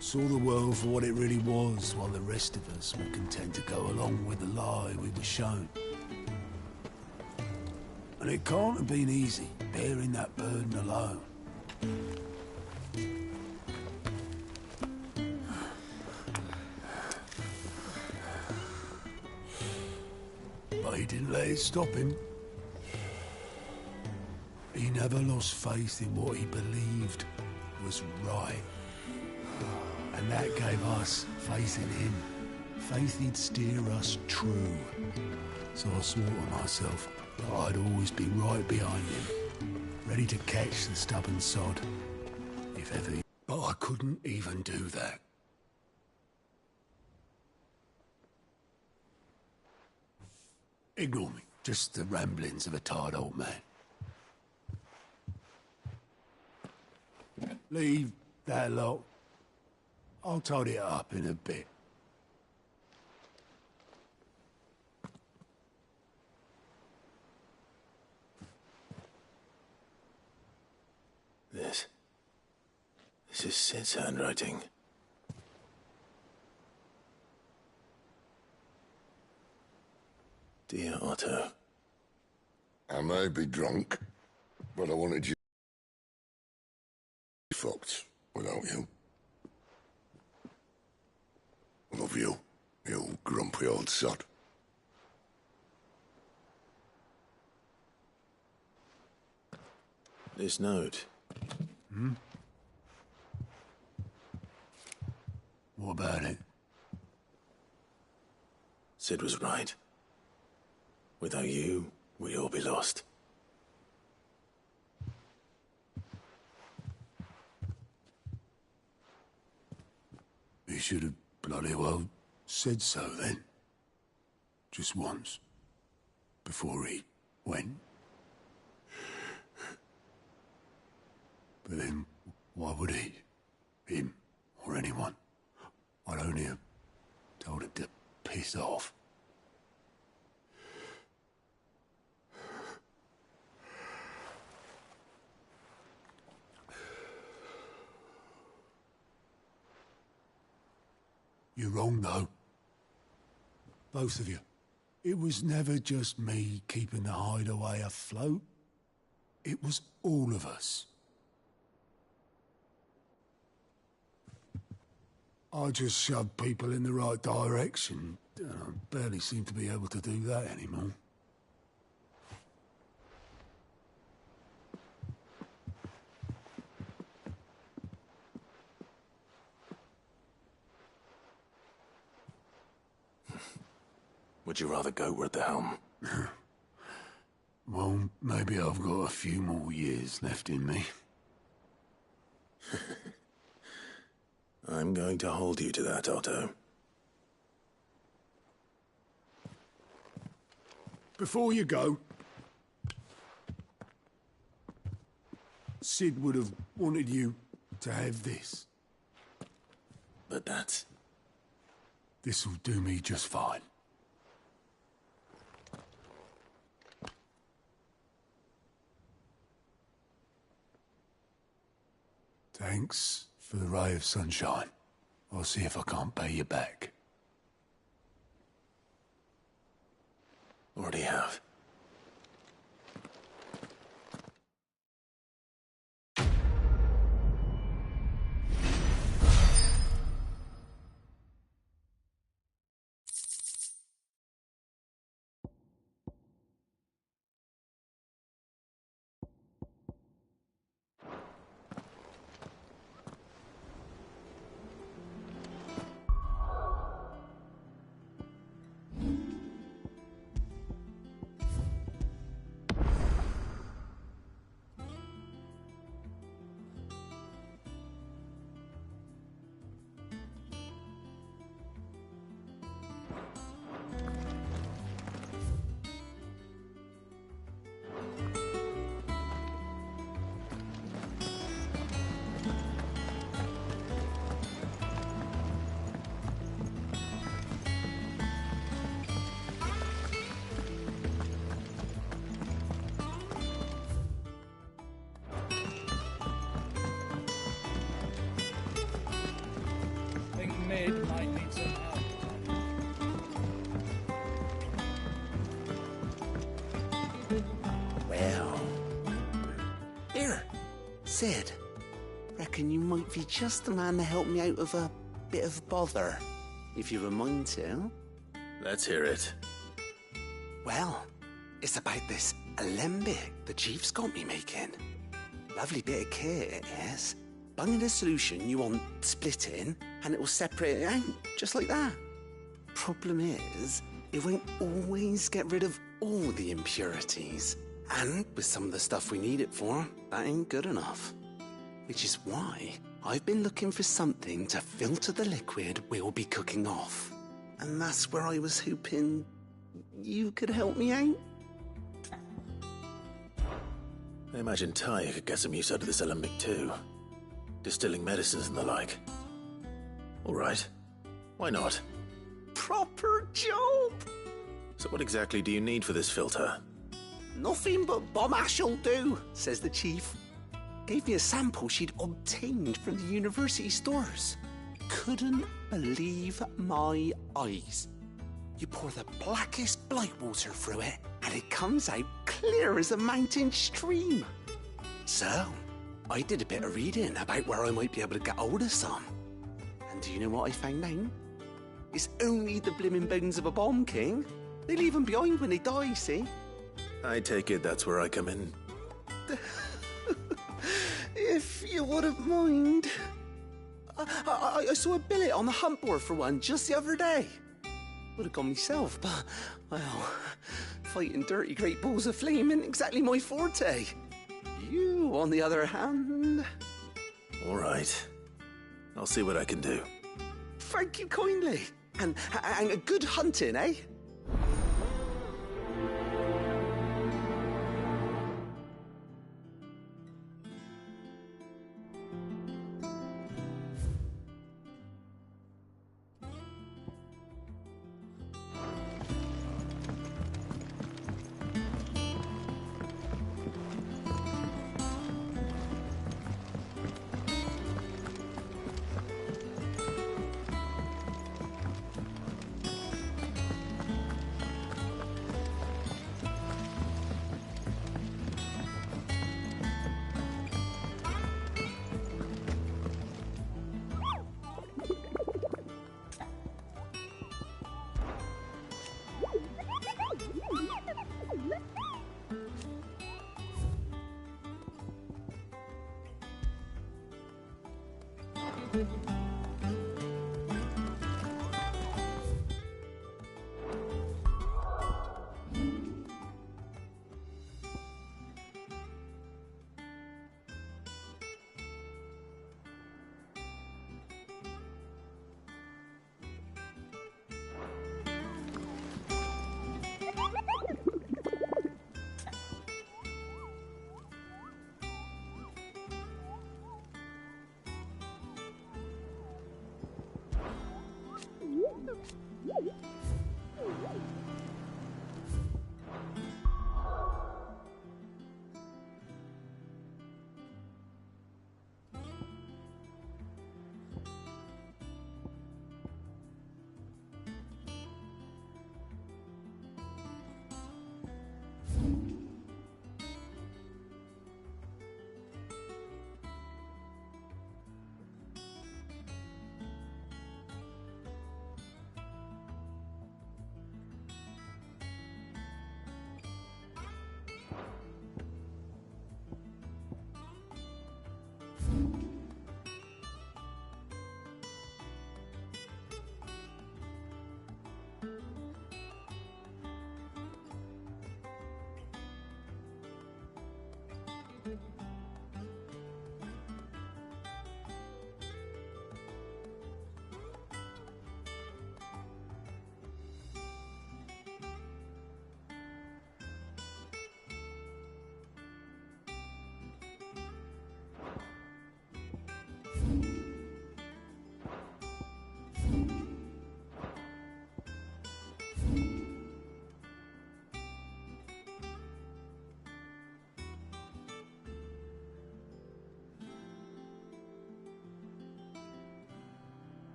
Saw the world for what it really was, while the rest of us were content to go along with the lie we were shown. And it can't have been easy, bearing that burden alone. But he didn't let it stop him. He never lost faith in what he believed was right. And that gave us faith in him. Faith he'd steer us true. So I swore to myself that I'd always be right behind him, ready to catch the stubborn sod, if ever. But I couldn't even do that. Ignore me. Just the ramblings of a tired old man. Leave that lot. I'll tidy it up in a bit. This is Sid's handwriting. Dear Otto. I may be drunk, but I wanted you fucked without you. I love you, you grumpy old sod. This note. Hmm? What about it? Sid was right. Without you, we'd all be lost. He should have bloody well said so then. Just once. Before he went. But then, why would he? Him, or anyone? I'd only have told him to piss off. You're wrong, though. Both of you. It was never just me keeping the hideaway afloat. It was all of us. I just shoved people in the right direction. I barely seem to be able to do that anymore. Would you rather go at the helm? Well, maybe I've got a few more years left in me. I'm going to hold you to that, Otto. before you go, Sid would have wanted you to have this. But that's... This'll do me just fine. Thanks for the ray of sunshine. I'll see if I can't pay you back. Already have. Mid might need some help. Well. Here, Sid. Reckon you might be just the man to help me out of a bit of bother, if you've a mind to. Let's hear it. Well, it's about this alembic the Chief's got me making. Lovely bit of kit it is. Bung in a solution you want splitting, and it will separate it out, just like that. Problem is, it won't always get rid of all the impurities. And with some of the stuff we need it for, that ain't good enough. Which is why I've been looking for something to filter the liquid we'll be cooking off. And that's where I was hoping you could help me out. I imagine Ty could get some use out of this alembic too. Distilling medicines and the like. All right. Why not? Proper job! So what exactly do you need for this filter? Nothing but bomb ash'll do, says the Chief. Gave me a sample she'd obtained from the university stores. Couldn't believe my eyes. You pour the blackest blight water through it, and it comes out clear as a mountain stream. So, I did a bit of reading about where I might be able to get hold of some. And do you know what I found out? It's only the blimmin' bones of a bomb king. They leave them behind when they die, see? I take it that's where I come in. If you wouldn't mind. I saw a billet on the hunt board for one just the other day. Would have gone myself, but, well, fighting dirty great balls of flame isn't exactly my forte. You, on the other hand... All right. I'll see what I can do. Thank you kindly. And a good hunting, eh?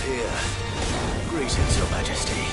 here. Greetings, Your Majesty.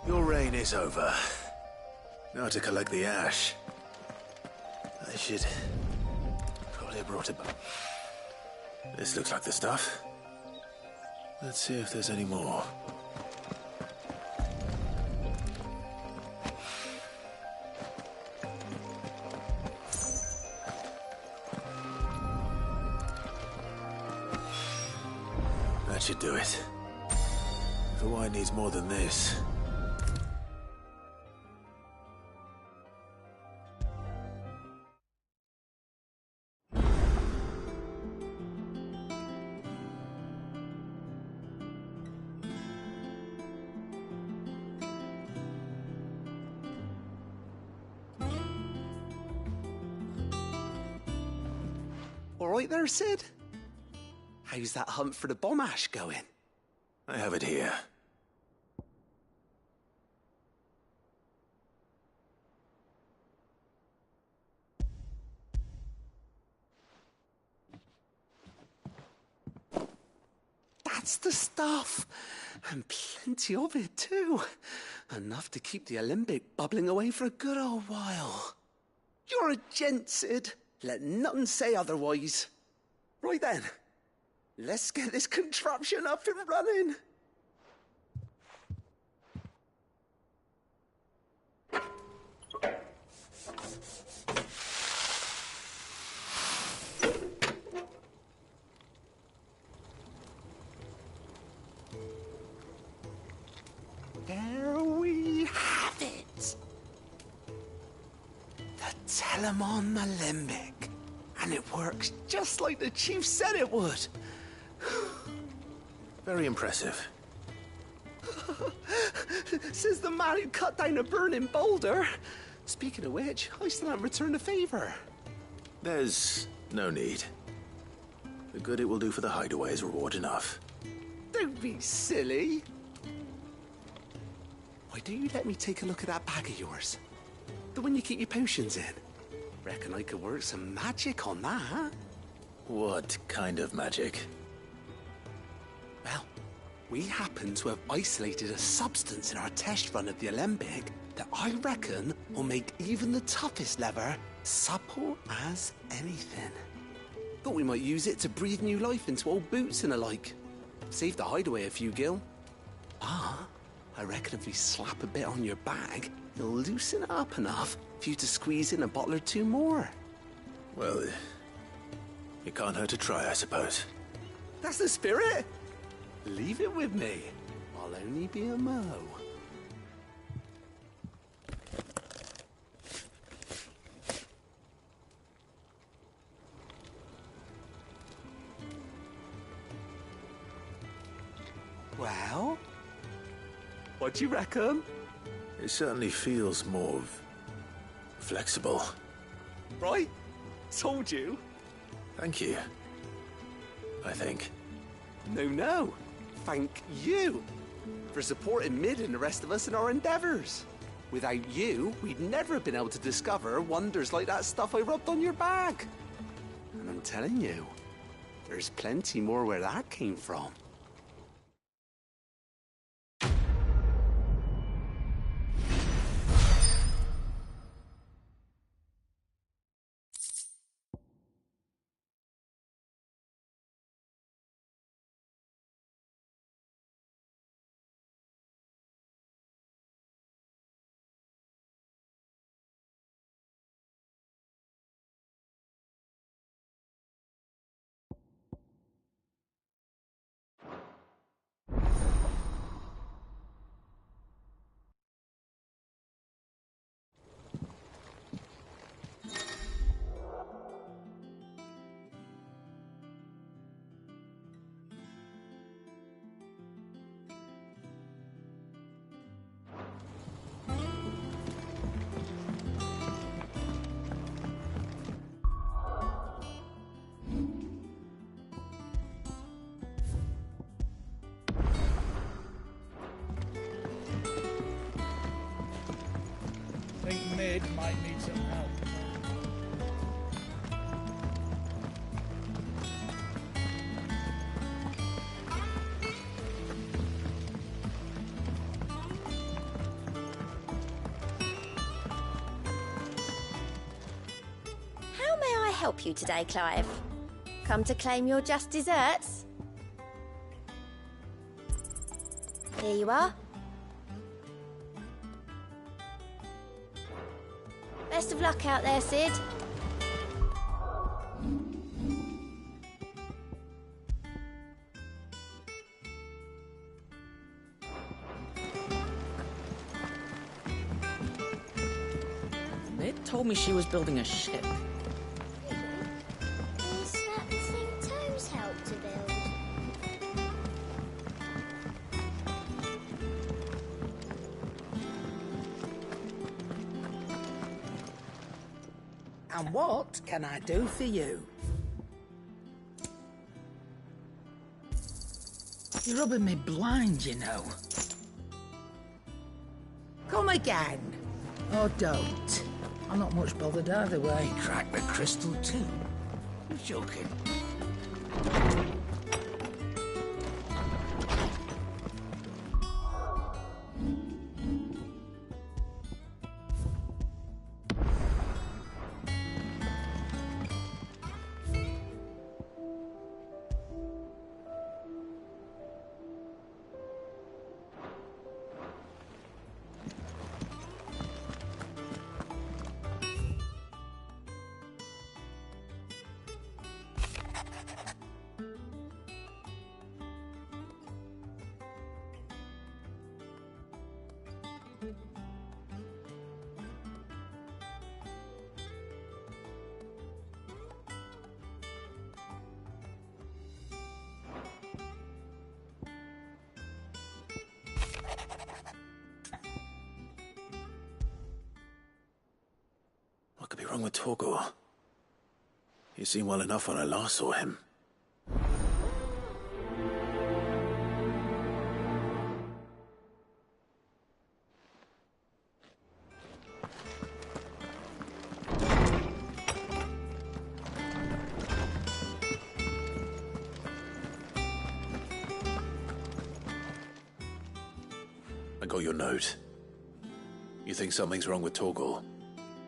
Your reign is over. Now to collect the ash. I should probably have brought it back. This looks like the stuff. Let's see if there's any more. That should do it. If the wine needs more than this. All right there, Sid? How's that hunt for the bomb ash going? I have it here. That's the stuff. And plenty of it, too. Enough to keep the Olympic bubbling away for a good old while. You're a gent, Sid. Let nothing say otherwise. Right then, let's get this contraption up and running. There we have it. The Telemon Alembic. And it works just like the chief said it would. Very impressive. Says the man who cut down a burning boulder. Speaking of which, I still haven't returned the favor. There's no need. The good it will do for the hideaway is reward enough. Don't be silly. Why don't you let me take a look at that bag of yours? The one you keep your potions in. Reckon I could work some magic on that. What kind of magic? Well, we happen to have isolated a substance in our test run of the Alembic that I reckon will make even the toughest leather supple as anything. Thought we might use it to breathe new life into old boots and the like. Save the hideaway a few gil. Ah, I reckon if we slap a bit on your bag, it'll loosen it up enough for you to squeeze in a bottle or two more. Well, it can't hurt to try, I suppose. That's the spirit. Leave it with me. I'll only be a mo. Well, what do you reckon? It certainly feels more flexible. Right? Told you. Thank you. I think. No. Thank you for supporting Mid and the rest of us in our endeavors. Without you, we'd never have been able to discover wonders like that stuff I rubbed on your bag. And I'm telling you, there's plenty more where that came from. Think Mid might need some help. How may I help you today, Clive? Come to claim your just desserts? Here you are. Best of luck out there, Sid. Mid told me she was building a ship. Is that the thing Tomes helped to build? And what can I do for you? You're rubbing me blind, you know. Come again. Or don't. I'm not much bothered either way. Crack the crystal too. You're joking. wrong with Torgor? He seemed well enough when I last saw him. I got your note. You think something's wrong with Torgor?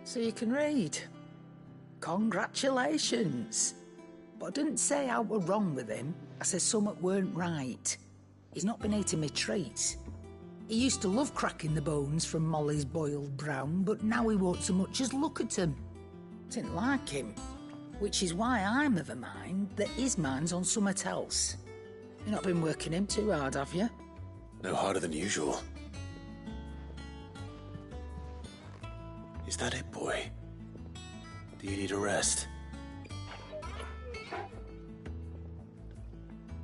So you can read. Congratulations. But I didn't say how we're wrong with him. I said something weren't right. He's not been eating me treats. He used to love cracking the bones from Molly's boiled brown, but now he won't so much as look at them. Didn't like him. Which is why I'm of a mind that his mind's on something else. You've not been working him too hard, have you? No harder than usual. Is that it, boy? Do you need a rest?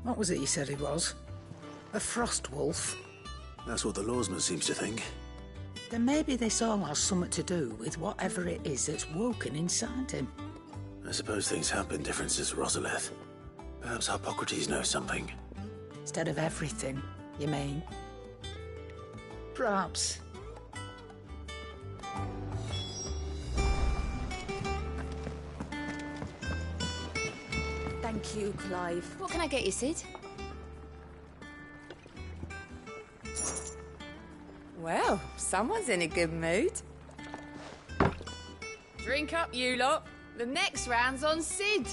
What was it he said he was? A frost wolf? That's what the lawsman seems to think. Then maybe this all has something to do with whatever it is that's woken inside him. I suppose things have been different since Rosalith. Perhaps Hippocrates knows something. Instead of everything, you mean? Perhaps. Thank you, Clive. What can I get you, Sid? Well, someone's in a good mood. Drink up, you lot. The next round's on Sid.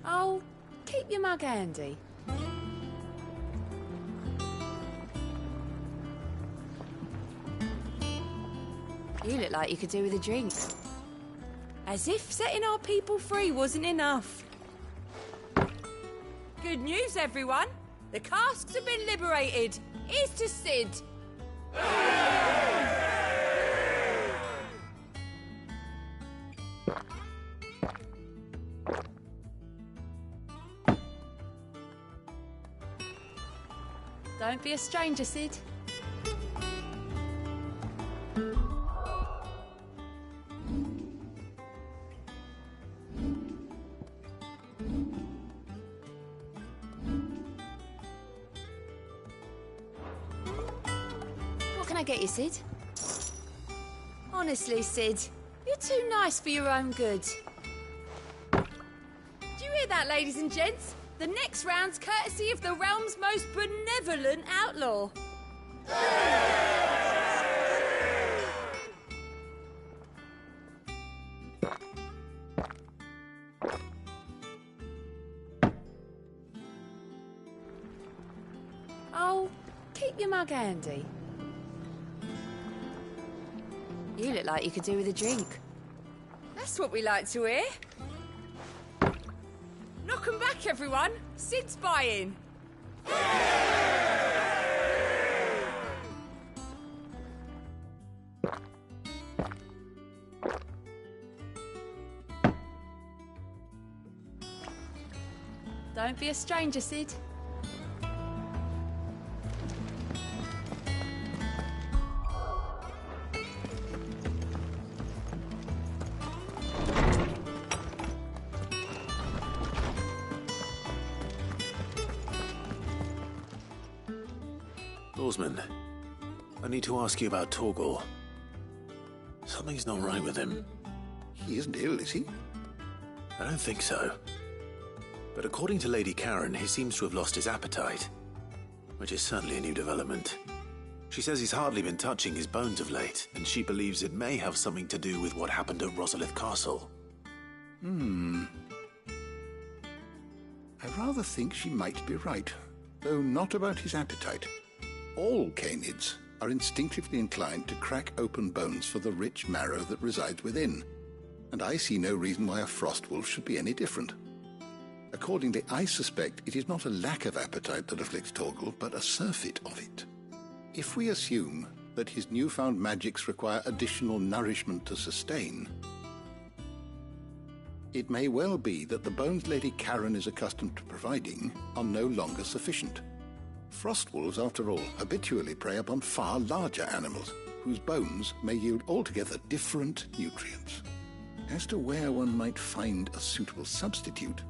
Oh, keep your mug handy. You look like you could do with a drink. As if setting our people free wasn't enough. Good news, everyone. The casks have been liberated. Here's to Sid. Don't be a stranger, Sid. What can I get you, Sid? Honestly, Sid, you're too nice for your own good. Do you hear that, ladies and gents? The next round's courtesy of the realm's most benevolent outlaw. Oh, keep your mug handy. You look like you could do with a drink. That's what we like to hear. Knock 'em back, everyone. Sid's buying. Don't be a stranger, Sid. Lawsman, I need to ask you about Torgor. Something's not right with him. He isn't ill, is he? I don't think so. But according to Lady Karen, he seems to have lost his appetite, which is certainly a new development. She says he's hardly been touching his bones of late, and she believes it may have something to do with what happened at Rosalith Castle. I rather think she might be right, though not about his appetite. All canids are instinctively inclined to crack open bones for the rich marrow that resides within, and I see no reason why a frost wolf should be any different. Accordingly, I suspect it is not a lack of appetite that afflicts Torgor, but a surfeit of it. If we assume that his newfound magics require additional nourishment to sustain, It may well be that the bones Lady Karen is accustomed to providing are no longer sufficient. Frost wolves, after all, habitually prey upon far larger animals, whose bones may yield altogether different nutrients. As to where one might find a suitable substitute,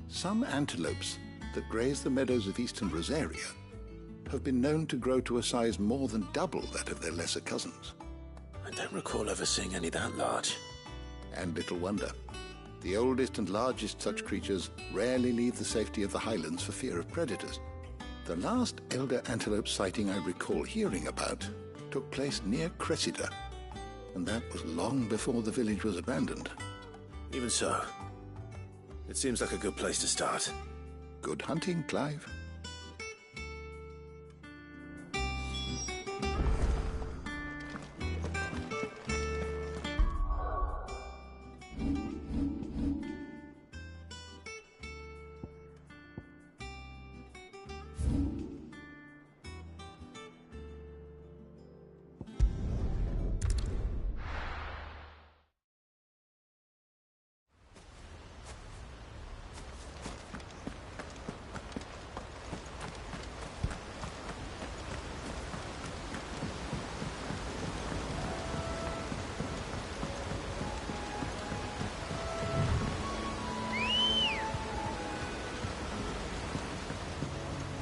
some antelopes that graze the meadows of eastern Rosaria have been known to grow to a size more than double that of their lesser cousins. I don't recall ever seeing any that large. And little wonder. The oldest and largest such creatures rarely leave the safety of the highlands for fear of predators. The last elder antelope sighting I recall hearing about took place near Cressida, and that was long before the village was abandoned. Even so, it seems like a good place to start. Good hunting, Clive.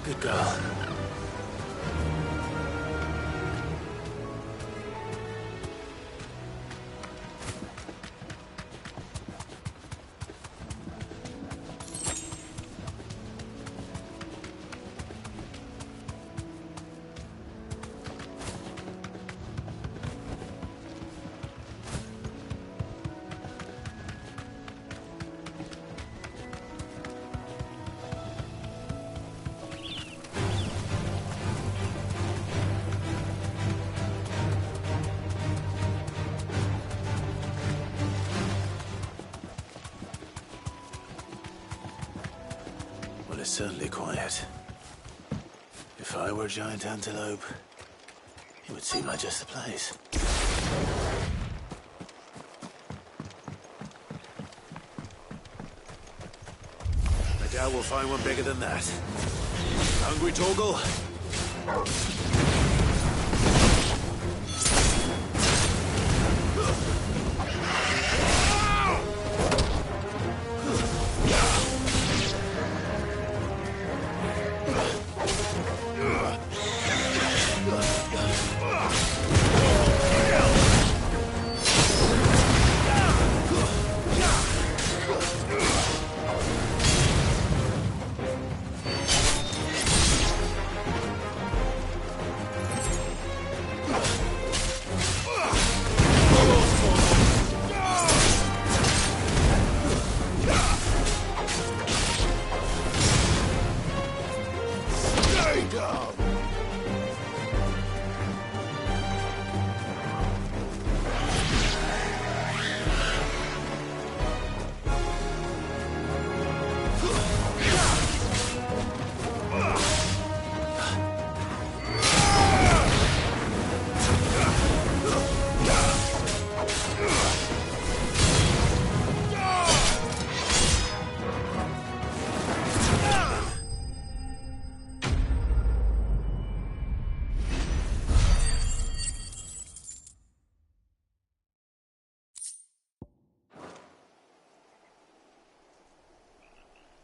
Good girl. It's certainly quiet. If I were a giant antelope, it would seem like just the place. I doubt we'll find one bigger than that. Hungry, Torgal?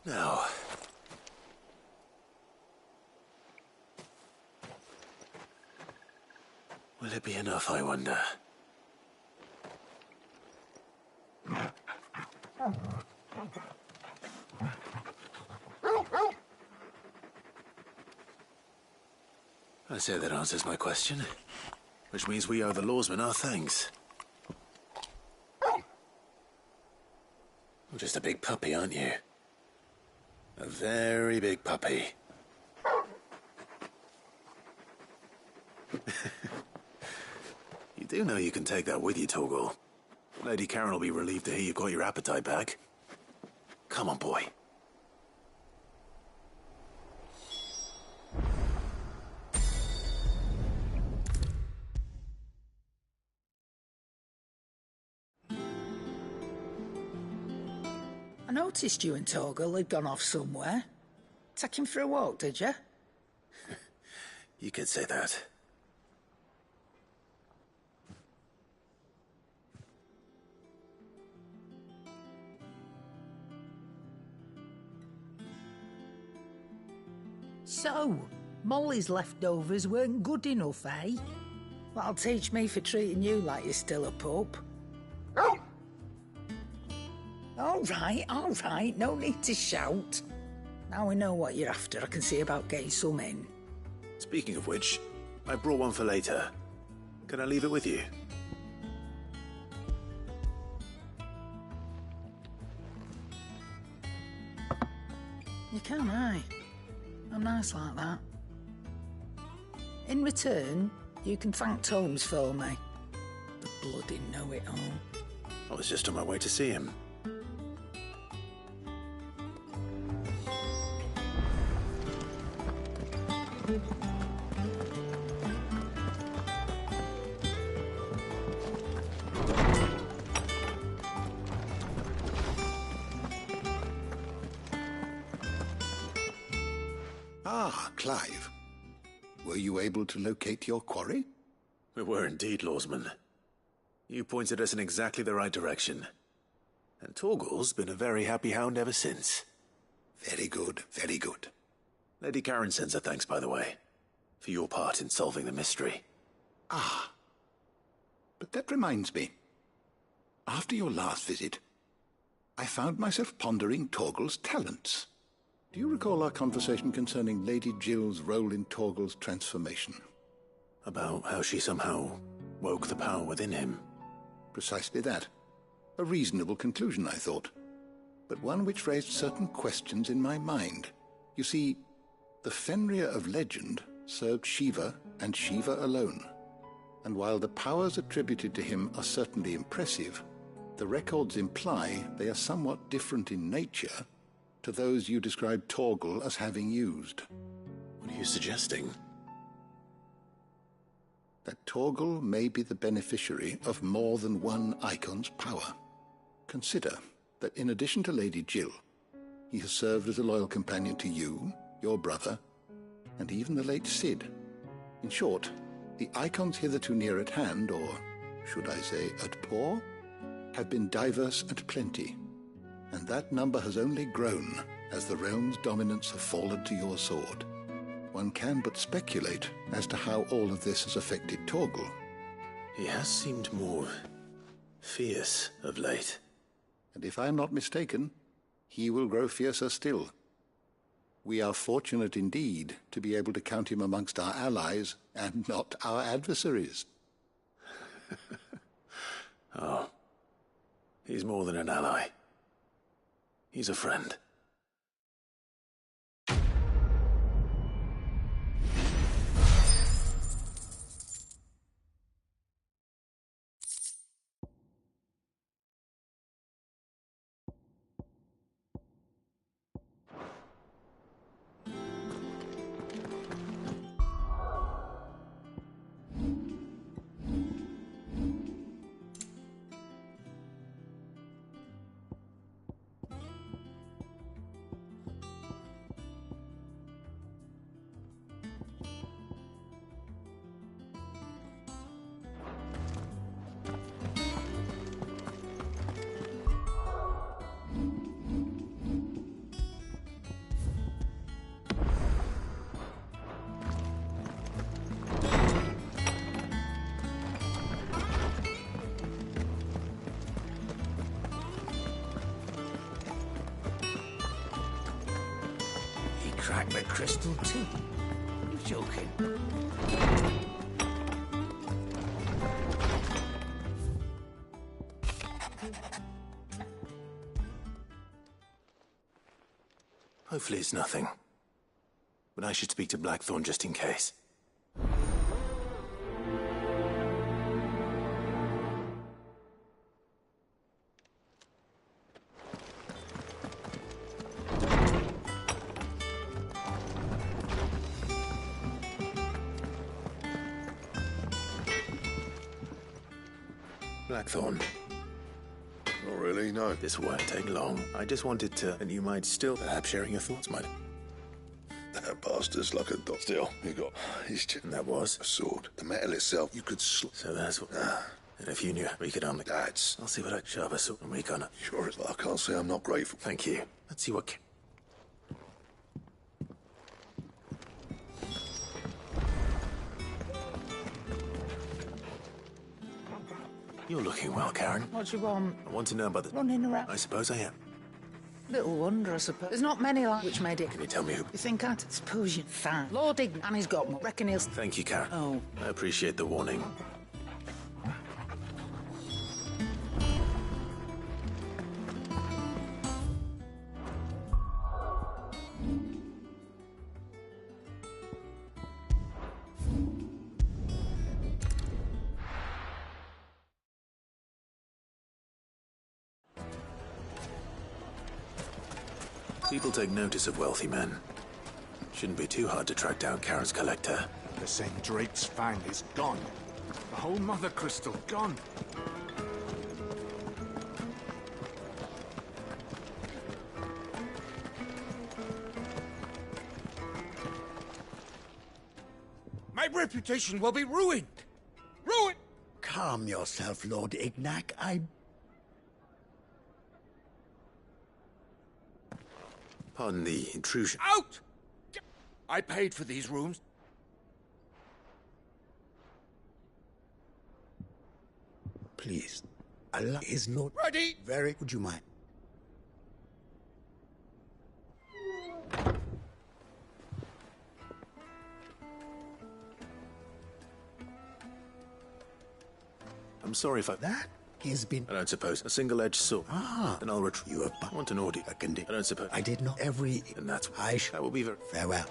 Now, will it be enough, I wonder? I say that answers my question, which means we owe the lawsmen our thanks. You're just a big puppy, aren't you? A very big puppy. You do know you can take that with you, Torgal. Lady Karen will be relieved to hear you've got your appetite back. Come on, boy. I noticed you and Torgal had gone off somewhere. Take him for a walk, did you? You could say that. So, Molly's leftovers weren't good enough, eh? That'll teach me for treating you like you're still a pup. All right, no need to shout. Now we know what you're after, I can see about getting some in. Speaking of which, I brought one for later. Can I leave it with you? You can, aye. I'm nice like that. In return, you can thank Tomes for me. The bloody know-it-all. I was just on my way to see him. Ah, Clive. Were you able to locate your quarry? We were indeed, Lawsman. You pointed us in exactly the right direction. And Torgal's been a very happy hound ever since. Very good, very good. Lady Karen sends her thanks, by the way, for your part in solving the mystery. Ah. But that reminds me. After your last visit, I found myself pondering Torgal's talents. Do you recall our conversation concerning Lady Jill's role in Torgal's transformation? About how she somehow woke the power within him. Precisely that. A reasonable conclusion, I thought. But one which raised certain questions in my mind. You see, the Fenrir of legend served Shiva and Shiva alone. And while the powers attributed to him are certainly impressive, the records imply they are somewhat different in nature to those you described Torgal as having used. What are you suggesting? That Torgal may be the beneficiary of more than one Icon's power. Consider that in addition to Lady Jill, he has served as a loyal companion to you, your brother, and even the late Cid. In short, the Icons hitherto near at hand, or should I say at paw, have been diverse and plenty, and that number has only grown as the realm's dominance have fallen to your sword. One can but speculate as to how all of this has affected Torgal. He has seemed more fierce of late. And if I am not mistaken, he will grow fiercer still. We are fortunate indeed to be able to count him amongst our allies and not our adversaries. Oh, he's more than an ally. He's a friend. Crack the crystal too. You're joking. Hopefully it's nothing. But I should speak to Blackthorn just in case. Blackthorn, your really, no. This won't take long. I just wanted to, and you might still, perhaps sharing your thoughts might. That bastard's like a dog. Still, he got his chip. And that was? A sword. The metal itself, you could So that's what... And if you knew, we could only... That's... I'll see what I... Sharper sword, and we can... Sure, I can't say I'm not grateful. Thank you. Let's see what... You're looking well, Karen. What do you want? I want to know about the... Running around. I suppose I am. Little wonder, I suppose. There's not many like which made it. Can you tell me who? You think I'd suppose you'd find Lord Ignan, and he's got more. Reckon he'll... Thank you, Karen. Oh. I appreciate the warning. People take notice of wealthy men. Shouldn't be too hard to track down Karen's collector. They're saying Drake's find is gone. The whole Mother Crystal gone. My reputation will be ruined. Ruined! Calm yourself, Lord Ignac. Pardon the intrusion. Out! I paid for these rooms. Please. Allah is not... Ready? Very... Would you mind? I'm sorry if I... That has been... I don't suppose. A single-edged sword. Ah. Then I'll retrieve... You have... I want an audio. A condition. I don't suppose... I did not every... And that's... I shall... That will be very... Farewell.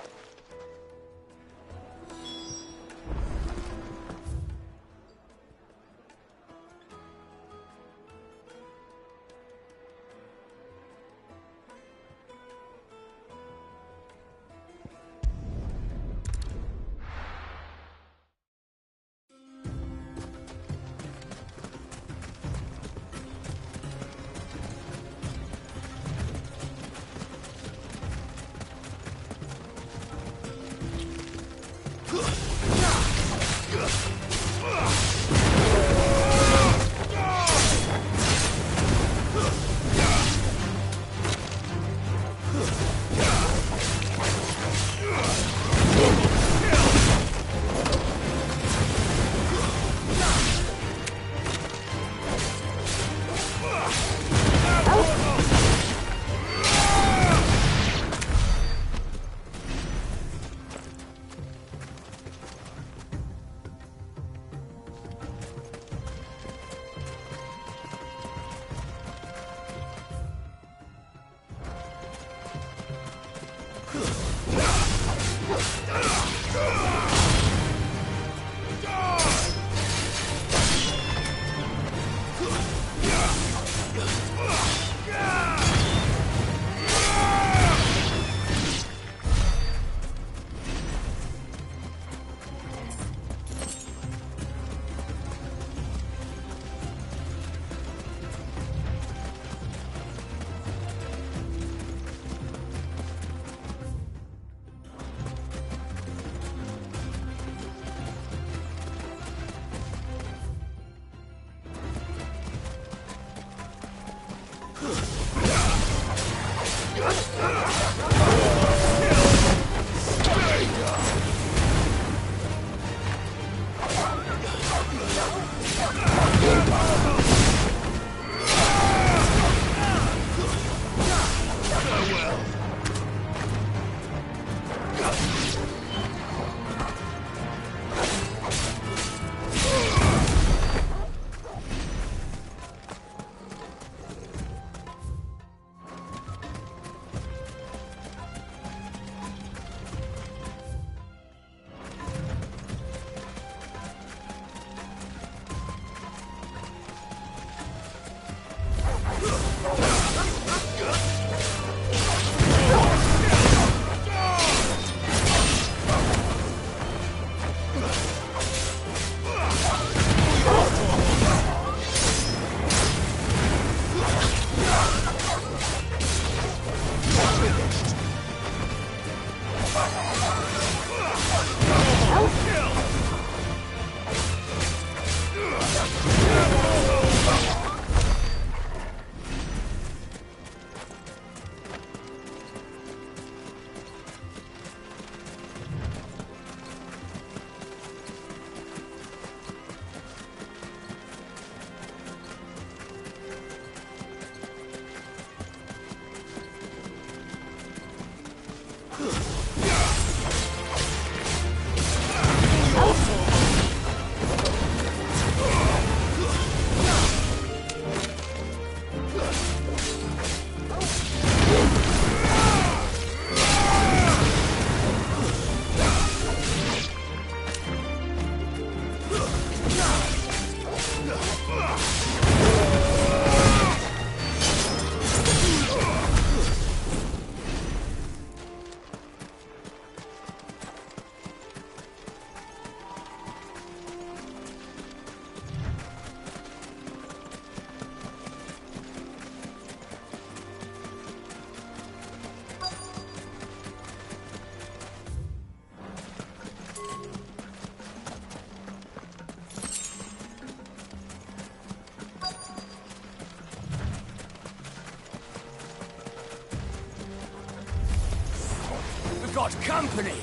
got company!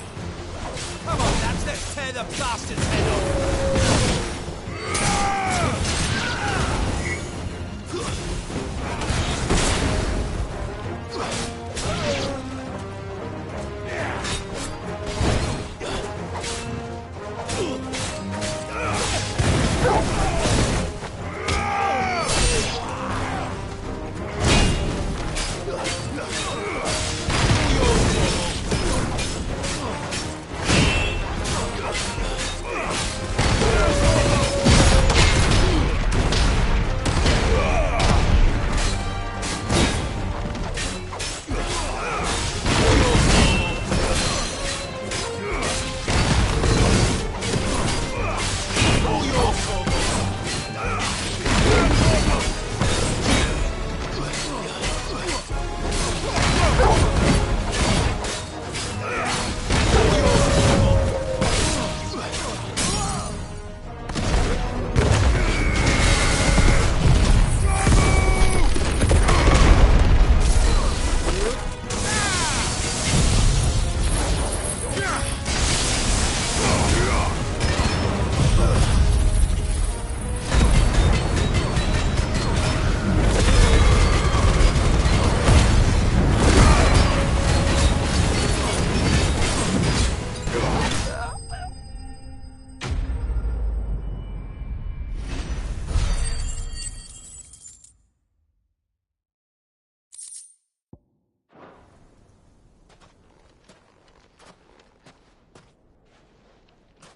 Come on, lads, let's tear the bastard's head off!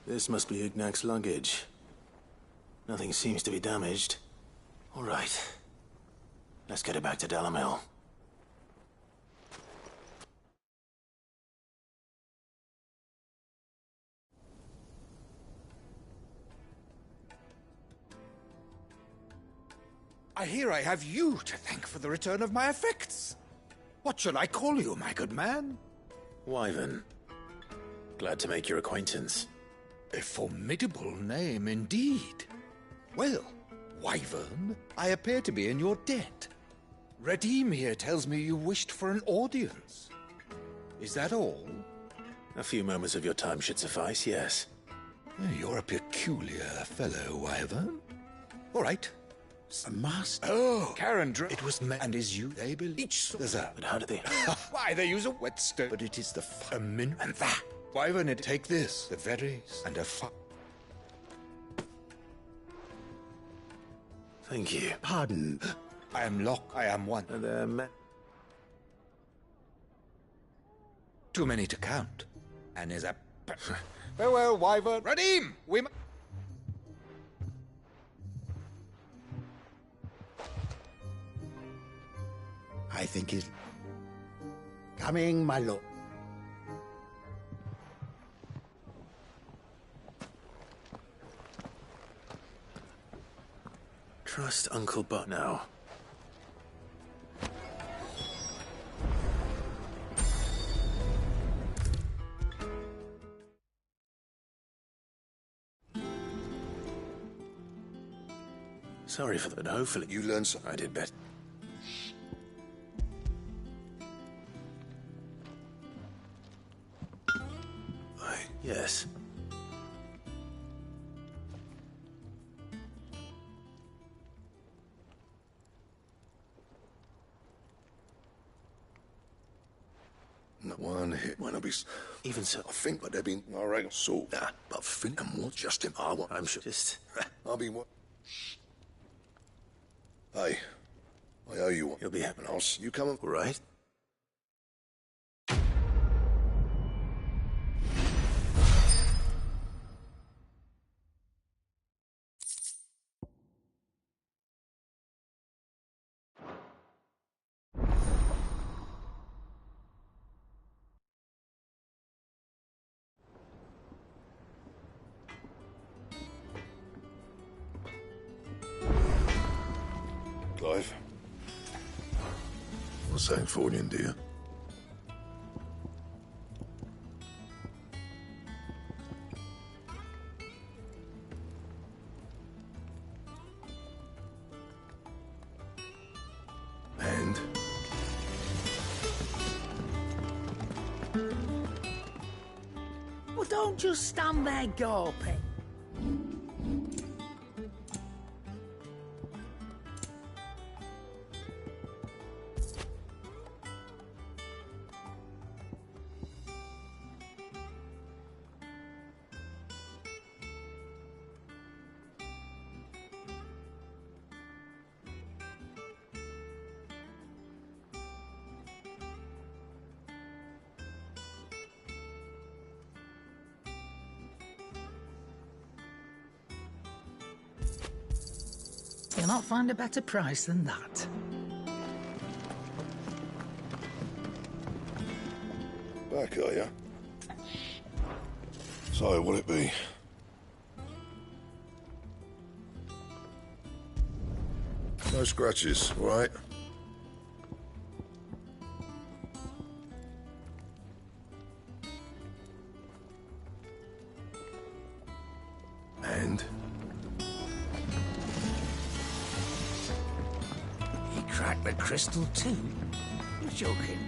This must be Ignac's luggage. Nothing seems to be damaged. All right. Let's get it back to Delamel. I hear I have you to thank for the return of my effects. What shall I call you, my good man? Wyvern. Glad to make your acquaintance. A formidable name indeed. Well, Wyvern, I appear to be in your debt. Redeem here tells me you wished for an audience. Is that all? A few moments of your time should suffice, yes. You're a peculiar fellow, Wyvern. All right. A master? Oh, Karen, it was and is you, they believe. Each deserve. But how do they? Why, they use a whetstone. But it is the min and that. Wyvern, it take this, the berries, and a Thank you. Pardon. I am Locke, I am one. Too many to count. And is a... Farewell, Wyvern. Redeem! We... I think he's... Coming, my lord. Trust Uncle Butt now. Sorry for that, but hopefully you learned something. I did better. Yes. Not one hit when I'll be... Even so. I think but they've been... I reckon so. Nah, but think and more just him. I want... I'm sure. Just... I'll be what... Hey. I owe you one. You'll be happy. I'll... You coming? All right. Clive. What's that for you, dear? And? don't just stand there gawping. You'll not find a better price than that. Back, are you? So, what'll it be? No scratches, all right? And? He cracked the crystal too? You're joking.